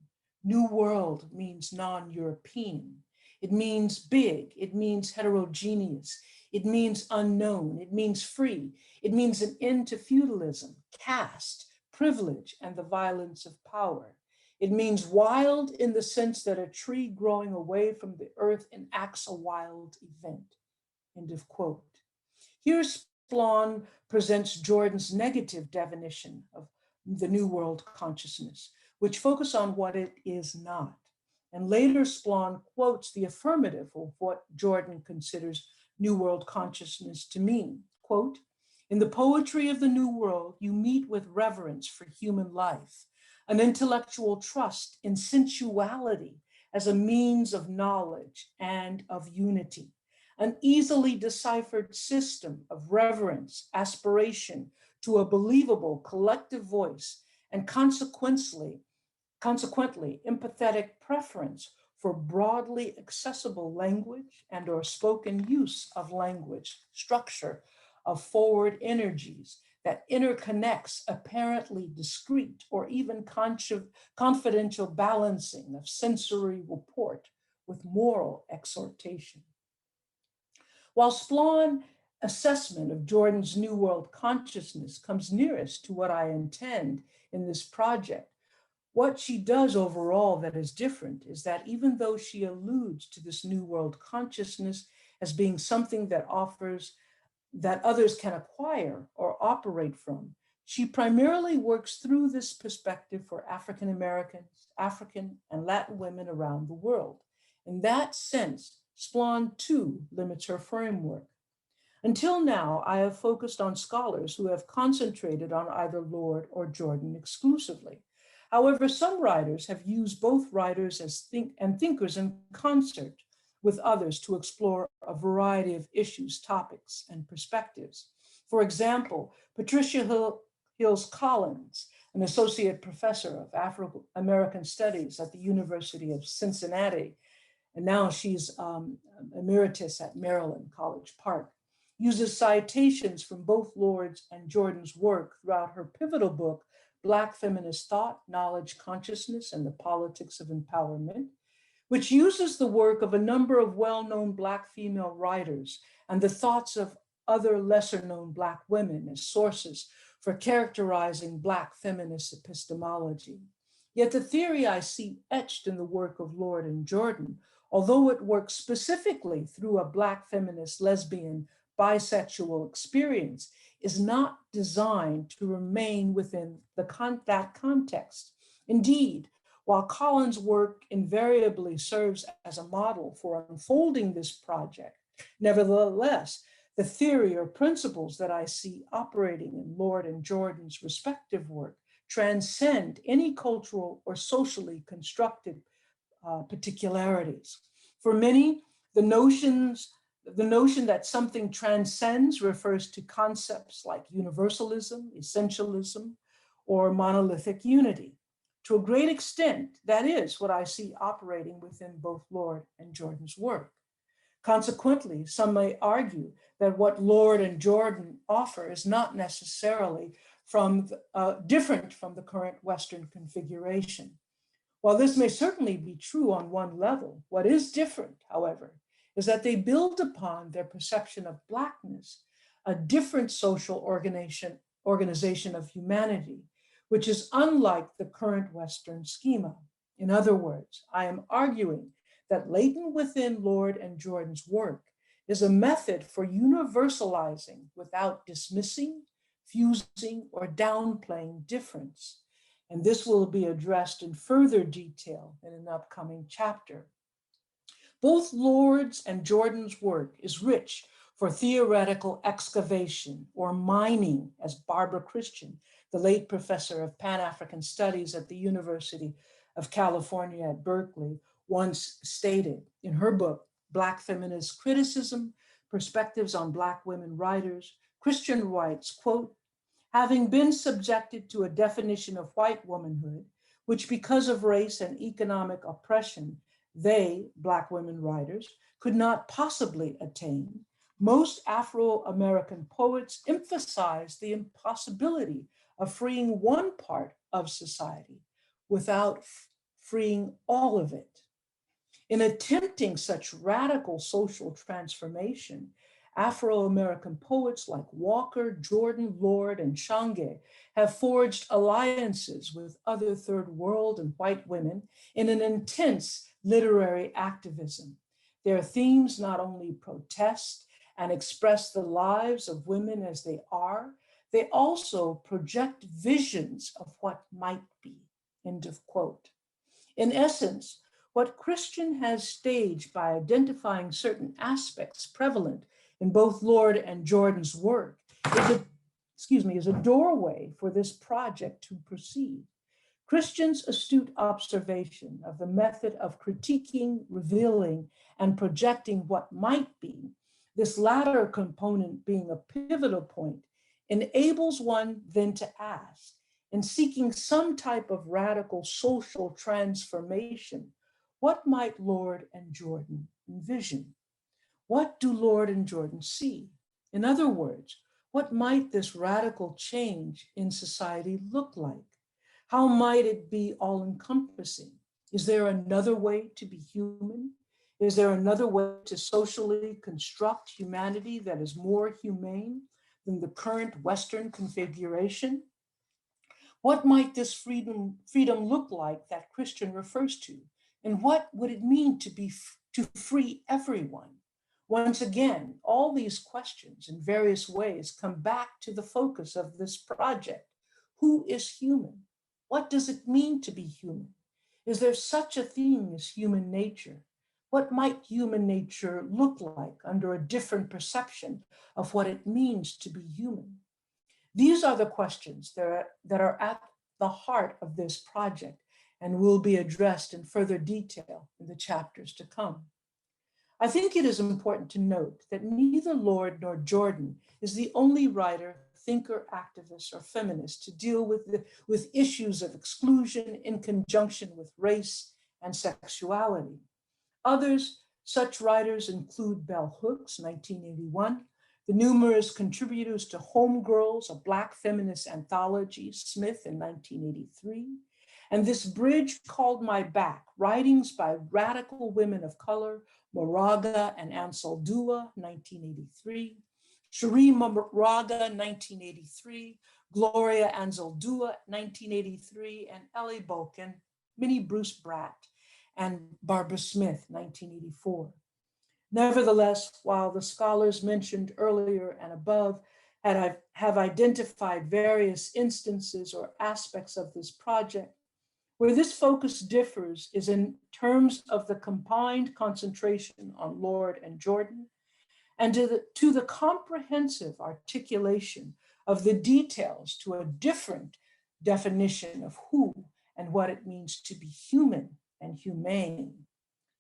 B: New World means non-European. It means big, it means heterogeneous, it means unknown, it means free, it means an end to feudalism, caste, privilege, and the violence of power. It means wild in the sense that a tree growing away from the earth enacts a wild event. End of quote. Here, Splawn presents Jordan's negative definition of the New World consciousness, which focus on what it is not. And later, Splawn quotes the affirmative of what Jordan considers New World consciousness to mean. Quote, in the poetry of the New World, you meet with reverence for human life, an intellectual trust in sensuality as a means of knowledge and of unity, an easily deciphered system of reverence, aspiration to a believable collective voice, and consequently, empathetic preference for broadly accessible language and or spoken use of language, structure of forward energies that interconnects apparently discrete or even confidential balancing of sensory report with moral exhortation. While Splawn's assessment of Jordan's New World consciousness comes nearest to what I intend in this project, what she does overall that is different is that even though she alludes to this New World consciousness as being something that offers, that others can acquire or operate from, She primarily works through this perspective for African Americans, African and Latin women around the world. In that sense, SPLAN 2 limits her framework. Until now, I have focused on scholars who have concentrated on either Lord or Jordan exclusively. However, some writers have used both writers as thinkers in concert with others to explore a variety of issues, topics, and perspectives. For example, Patricia Hills Collins, an associate professor of Afro-American Studies at the University of Cincinnati, and now she's emeritus at Maryland College Park, uses citations from both Lord's and Jordan's work throughout her pivotal book, Black Feminist Thought, Knowledge, Consciousness, and the Politics of Empowerment, which uses the work of a number of well-known Black female writers and the thoughts of other lesser-known Black women as sources for characterizing Black feminist epistemology. Yet the theory I see etched in the work of Lord and Jordan, although it works specifically through a Black feminist, lesbian, bisexual experience, is not designed to remain within that context. Indeed, while Collins' work invariably serves as a model for unfolding this project, nevertheless, the theory or principles that I see operating in Lord and Jordan's respective work transcend any cultural or socially constructed particularities. For many, the notion that something transcends refers to concepts like universalism, essentialism, or monolithic unity. To a great extent, that is what I see operating within both Lord and Jordan's work. Consequently, some may argue that what Lord and Jordan offer is not necessarily different from the current Western configuration. While this may certainly be true on one level, what is different, however, is that they build upon their perception of Blackness, a different social organization of humanity, which is unlike the current Western schema. In other words, I am arguing that latent within Lord and Jordan's work is a method for universalizing without dismissing, fusing, or downplaying difference. And this will be addressed in further detail in an upcoming chapter. Both Lord's and Jordan's work is rich for theoretical excavation or mining, as Barbara Christian, the late professor of Pan-African Studies at the University of California at Berkeley, once stated in her book, Black Feminist Criticism, Perspectives on Black Women Writers. Christian writes, quote, having been subjected to a definition of white womanhood, which because of race and economic oppression, they, Black women writers, could not possibly attain, most Afro-American poets emphasize the impossibility of freeing one part of society without freeing all of it. In attempting such radical social transformation, Afro-American poets like Walker, Jordan, Lord, and Shange have forged alliances with other third world and white women in an intense literary activism. Their themes not only protest and express the lives of women as they are, they also project visions of what might be, end of quote. In essence, what Christian has staged by identifying certain aspects prevalent in both Lord and Jordan's work is a doorway for this project to proceed. Christian's astute observation of the method of critiquing, revealing, and projecting what might be, this latter component being a pivotal point, enables one then to ask, in seeking some type of radical social transformation, what might Lord and Jordan envision? What do Lord and Jordan see? In other words, what might this radical change in society look like? How might it be all-encompassing? Is there another way to be human? Is there another way to socially construct humanity that is more humane than the current Western configuration? What might this freedom look like that Christian refers to? And what would it mean to free everyone? Once again, all these questions in various ways come back to the focus of this project, Who is human? What does it mean to be human? Is there such a thing as human nature? What might human nature look like under a different perception of what it means to be human? These are the questions that are at the heart of this project and will be addressed in further detail in the chapters to come. I think it is important to note that neither Lord nor Jordan is the only writer, thinker, activist, or feminist to deal with issues of exclusion in conjunction with race and sexuality. Others, such writers include Bell Hooks, 1981, the numerous contributors to Homegirls, a Black feminist anthology, Smith in 1983, and This Bridge Called My Back, writings by radical women of color, Moraga and Ansel Dua, 1983, Cherie Moraga, 1983, Gloria Anzaldúa, 1983, and Ellie Boken, Minnie Bruce Bratt, and Barbara Smith, 1984. Nevertheless, while the scholars mentioned earlier and above have identified various instances or aspects of this project, where this focus differs is in terms of the combined concentration on Lord and Jordan, and to the comprehensive articulation of the details to a different definition of who and what it means to be human and humane.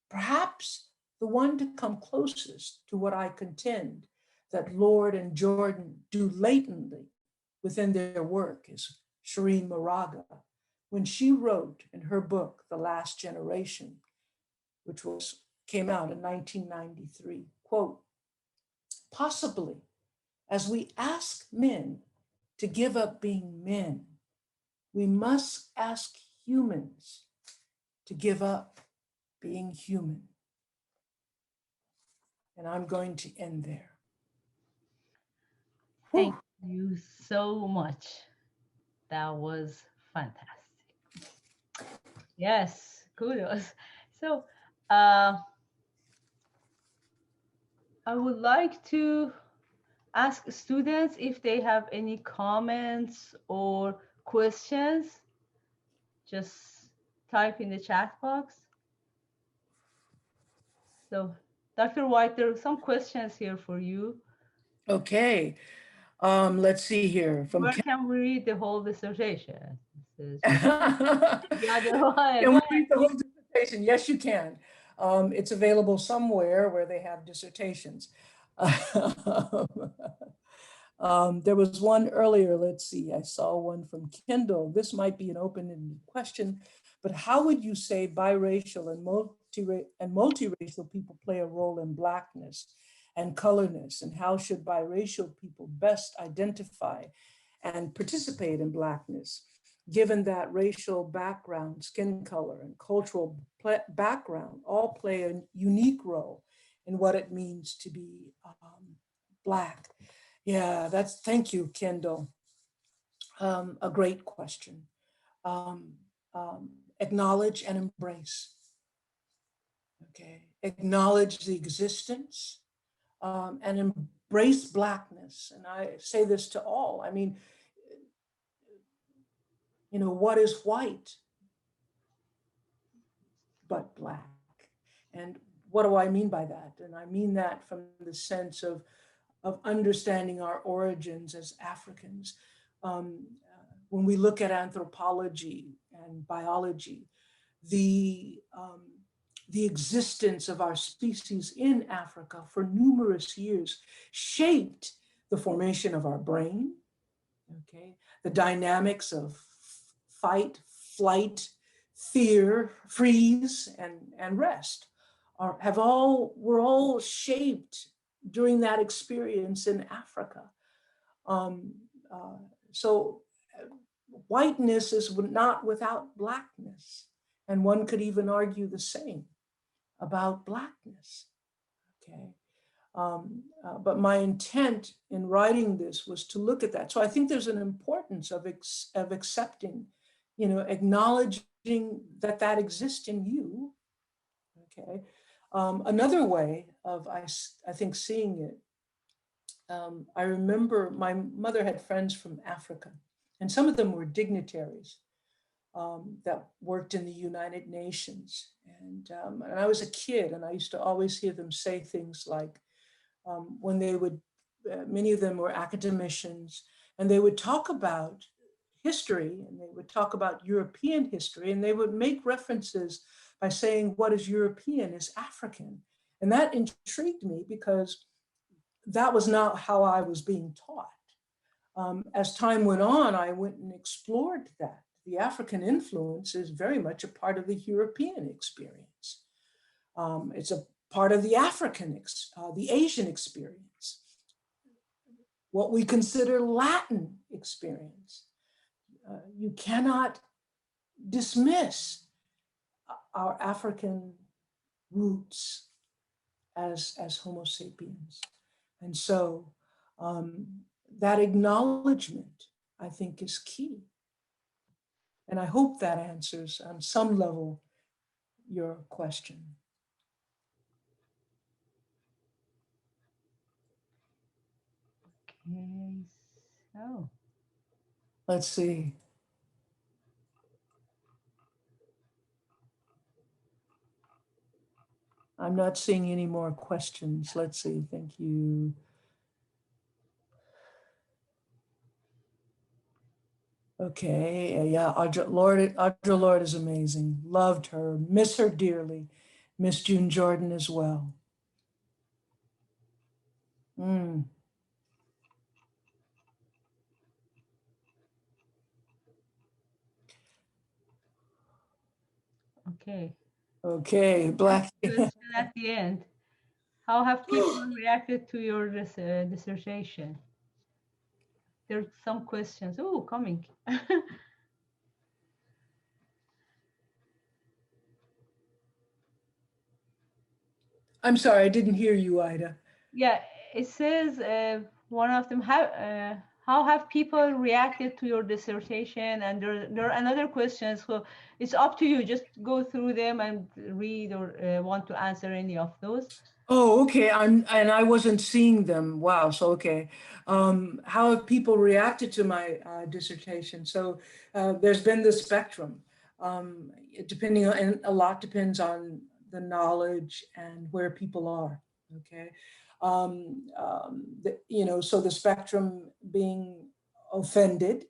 B: Perhaps the one to come closest to what I contend that Lord and Jordan do latently within their work is Cherie Moraga, when she wrote in her book, The Last Generation, which came out in 1993, quote, possibly as we ask men to give up being men, we must ask humans to give up being human. And I'm going to end there.
A: Thank you so much. That was fantastic. Yes, kudos. So, I would like to ask students if they have any comments or questions. Just type in the chat box. So, Dr. White, there are some questions here for you.
B: Okay, let's see here.
A: Where can we read the whole dissertation?
B: Yeah,
A: Go ahead.
B: can we read the whole dissertation? Yes, you can. It's available somewhere where they have dissertations. There was one earlier, let's see, I saw one from Kendall. This might be an open-ended question, but how would you say biracial and multiracial people play a role in Blackness and colorness? And how should biracial people best identify and participate in Blackness, given that racial background, skin color, and cultural background all play a unique role in what it means to be Black? Yeah, thank you, Kendall. A great question. Acknowledge and embrace. Okay, acknowledge the existence and embrace Blackness. And I say this to all. I mean, you know, what is white but Black? And what do I mean by that? And I mean that from the sense of understanding our origins as Africans. When we look at anthropology and biology, the existence of our species in Africa for numerous years shaped the formation of our brain, okay? The dynamics of fight, flight, fear, freeze, and rest were all shaped during that experience in Africa. So whiteness is not without Blackness. And one could even argue the same about Blackness, okay? But my intent in writing this was to look at that. So I think there's an importance of accepting, you know, acknowledging that exists in you, okay? Another way of, I think, seeing it, I remember my mother had friends from Africa, And some of them were dignitaries that worked in the United Nations. And I was a kid, and I used to always hear them say things like, when they would, many of them were academicians, and they would talk about history, and they would talk about European history, and they would make references by saying what is European is African. And that intrigued me because that was not how I was being taught. As time went on, I went and explored that. The African influence is very much a part of the European experience. It's a part of the the Asian experience, what we consider Latin experience. You cannot dismiss our African roots as Homo sapiens. And so that acknowledgement, I think, is key. And I hope that answers on some level your question.
A: Okay, so.
B: Let's see. I'm not seeing any more questions. Let's see, thank you. Okay, yeah, Audre Lorde is amazing. Loved her, miss her dearly. Miss June Jordan as well.
A: Okay.
B: Okay, Black.
A: At the end, how have people reacted to your dissertation? There's some questions. Oh, coming.
B: I'm sorry, I didn't hear you, Ida.
A: Yeah, it says one of them, how have people reacted to your dissertation? And there are another questions. So it's up to you. Just go through them and read or want to answer any of those.
B: Oh, okay. And I wasn't seeing them. Wow. So, okay. How have people reacted to my dissertation? So there's been the spectrum. Depending on, and a lot depends on the knowledge and where people are. Okay. So the spectrum being offended.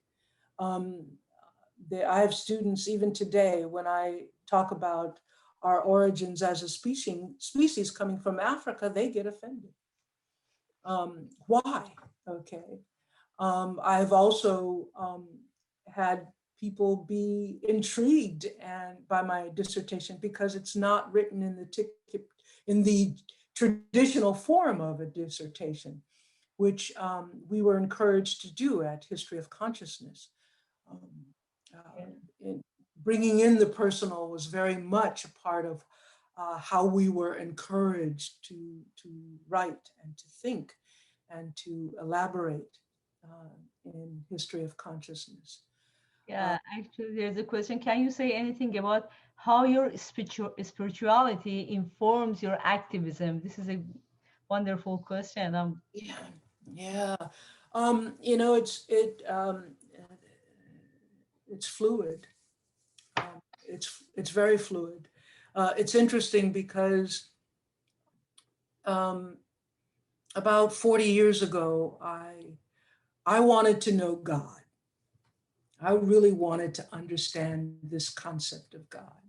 B: I have students even today when I talk about our origins as a species coming from Africa, they get offended. Why? Okay. I've also had people be intrigued by my dissertation because it's not written in the traditional form of a dissertation, which we were encouraged to do at History of Consciousness. Bringing in the personal was very much a part of how we were encouraged to write and to think and to elaborate in History of Consciousness.
A: Yeah, actually, there's a question. Can you say anything about how your spirituality informs your activism? This is a wonderful question.
B: Yeah. It's fluid. It's very fluid. It's interesting because about 40 years ago, I wanted to know God. I really wanted to understand this concept of God,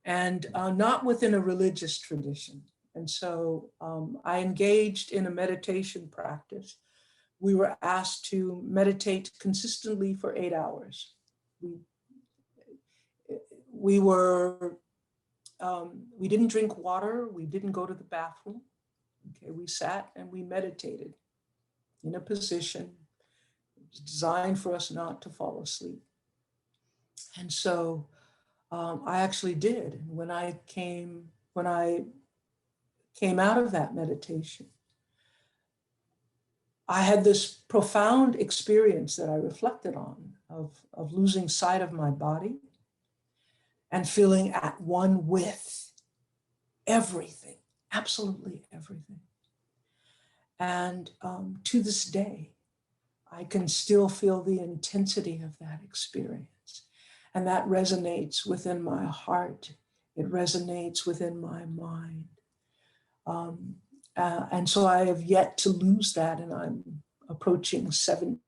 B: and not within a religious tradition. And so I engaged in a meditation practice. We were asked to meditate consistently for 8 hours. We didn't drink water. We didn't go to the bathroom. Okay, we sat and we meditated in a position designed for us not to fall asleep. And so I actually did. And when I came out of that meditation, I had this profound experience that I reflected on of losing sight of my body and feeling at one with everything, absolutely everything. And to this day, I can still feel the intensity of that experience. And that resonates within my heart. It resonates within my mind. And so I have yet to lose that, and I'm approaching 70.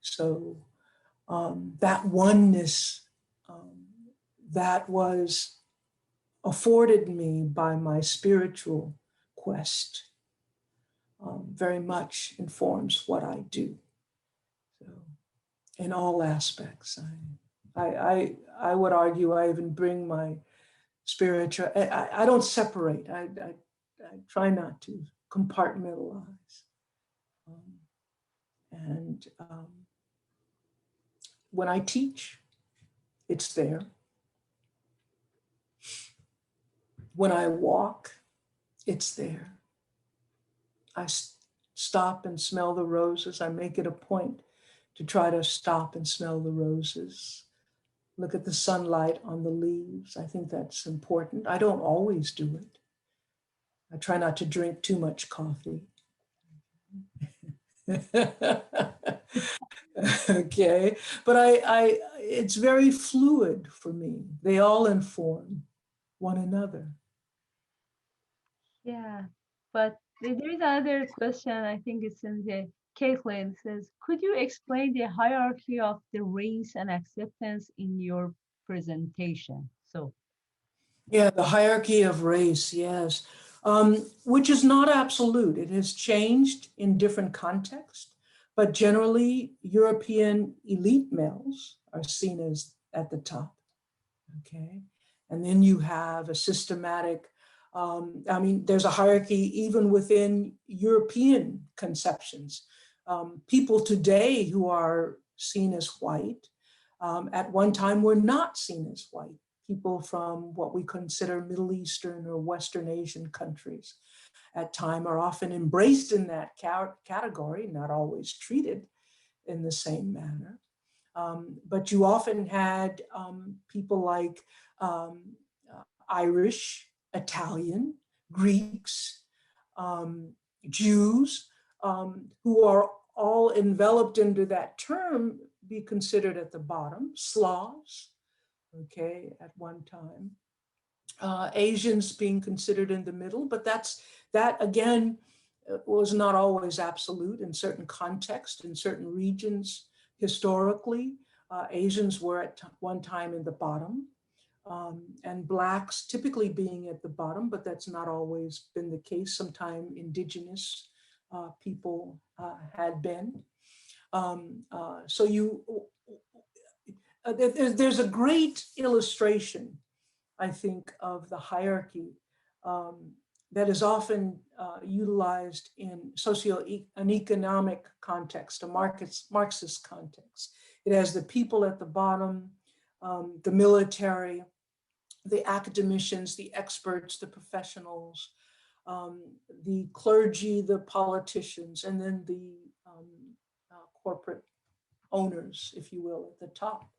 B: So that oneness that was afforded me by my spiritual quest very much informs what I do. So in all aspects, I would argue I even bring my spiritual, I don't separate. I try not to compartmentalize. And when I teach, it's there. When I walk, it's there. I stop and smell the roses. I make it a point to try to stop and smell the roses. Look at the sunlight on the leaves. I think that's important. I don't always do it. I try not to drink too much coffee. Okay, but it's very fluid for me. They all inform one another.
A: Yeah, but there is another question. I think it's in the Caitlin says, could you explain the hierarchy of the race and acceptance in your presentation? So,
B: Yeah, the hierarchy of race, yes, which is not absolute. It has changed in different contexts, but generally European elite males are seen as at the top, okay? And then you have a systematic, there's a hierarchy even within European conceptions. People today who are seen as white at one time were not seen as white. People from what we consider Middle Eastern or Western Asian countries at time are often embraced in that category, not always treated in the same manner. But you often had people like Irish, Italian, Greeks, Jews, who are all enveloped into that term, be considered at the bottom, Slavs, okay, at one time. Asians being considered in the middle, but that again was not always absolute in certain contexts, in certain regions historically. Asians were at one time in the bottom, and Blacks typically being at the bottom, but that's not always been the case. Sometimes indigenous people had been. So there's a great illustration, I think, of the hierarchy that is often utilized in an economic context, a Marxist context. It has the people at the bottom, the military, the academicians, the experts, the professionals, the clergy, the politicians, and then the corporate owners, if you will, at the top.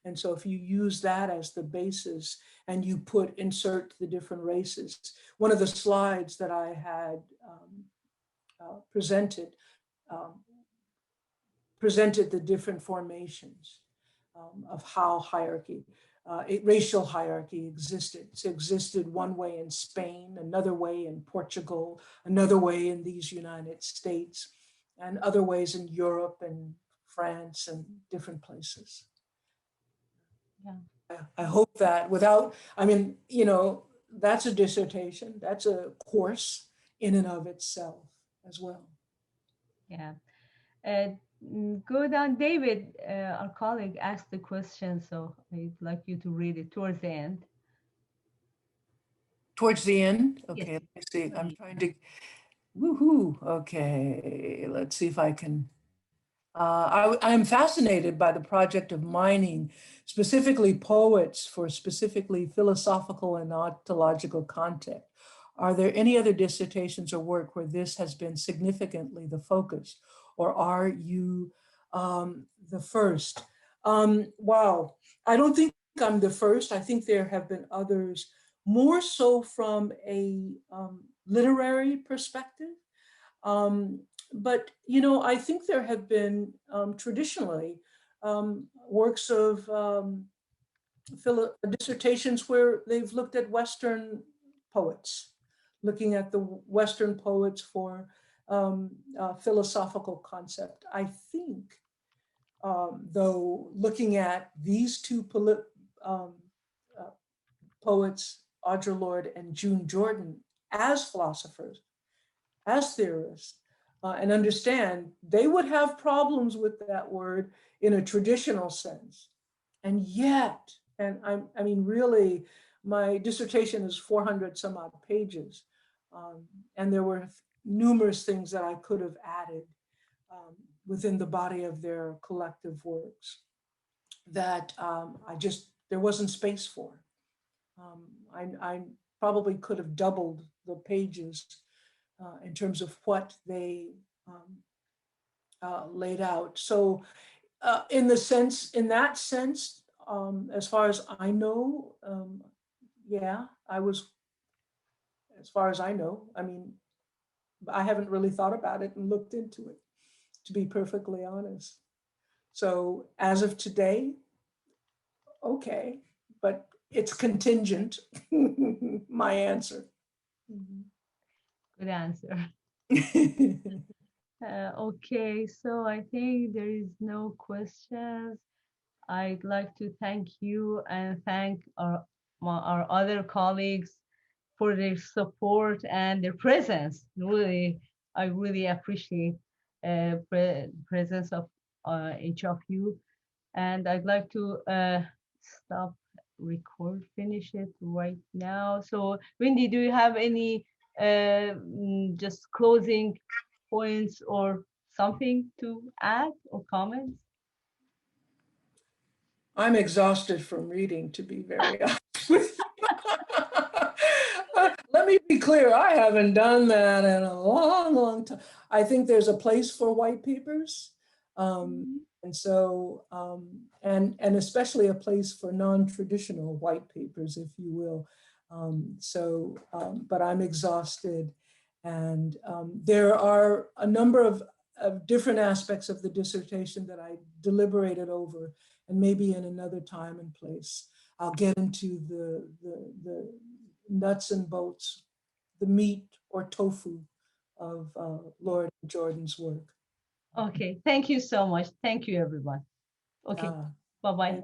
B: And so if you use that as the basis and you insert the different races, one of the slides that I had presented the different formations of how racial hierarchy existed. It's existed one way in Spain, another way in Portugal, another way in these United States, and other ways in Europe and France and different places. Yeah. I hope that that's a dissertation, that's a course in and of itself as well.
A: yeah. Good on David, our colleague, asked the question, so I'd like you to read it towards the end.
B: Towards the end? Okay,
A: Yes.
B: let me see. I'm trying to, woohoo. Okay, let's see if I can. I'm fascinated by the project of mining, specifically poets for specifically philosophical and ontological content. Are there any other dissertations or work where this has been significantly the focus, or are you the first? Wow, I don't think I'm the first. I think there have been others, more so from a literary perspective. but you know, I think there have been traditionally works of dissertations where they've looked at Western poets, looking at the Western poets for philosophical concept. I think, though, looking at these two um, poets, Audre Lorde and June Jordan, as philosophers, as theorists, and understand they would have problems with that word in a traditional sense. And yet, I mean, really, my dissertation is 400 some odd pages. And there were numerous things that I could have added within the body of their collective works that there wasn't space for. I probably could have doubled the pages in terms of what they laid out. So in that sense, as far as I know, yeah, I was, as far as I know, I mean, I haven't really thought about it and looked into it, to be perfectly honest. So as of today, okay, but it's contingent, my answer.
A: Good answer. Okay, so I think there is no questions. I'd like to thank you and thank our other colleagues for their support and their presence. Really, I really appreciate presence of each of you. And I'd like to stop finish it right now. So Wendy, do you have any just closing points or something to add or comments?
B: I'm exhausted from reading, to be very honest with you. Let me be clear, I haven't done that in a long, long time. I think there's a place for white papers. And so, and especially a place for non-traditional white papers, if you will. But I'm exhausted. And there are a number of different aspects of the dissertation that I deliberated over, and maybe in another time and place, I'll get into the nuts and bolts, the meat or tofu of Lorde Jordan's work.
A: Okay, thank you so much. Thank you, everyone. Okay, bye-bye.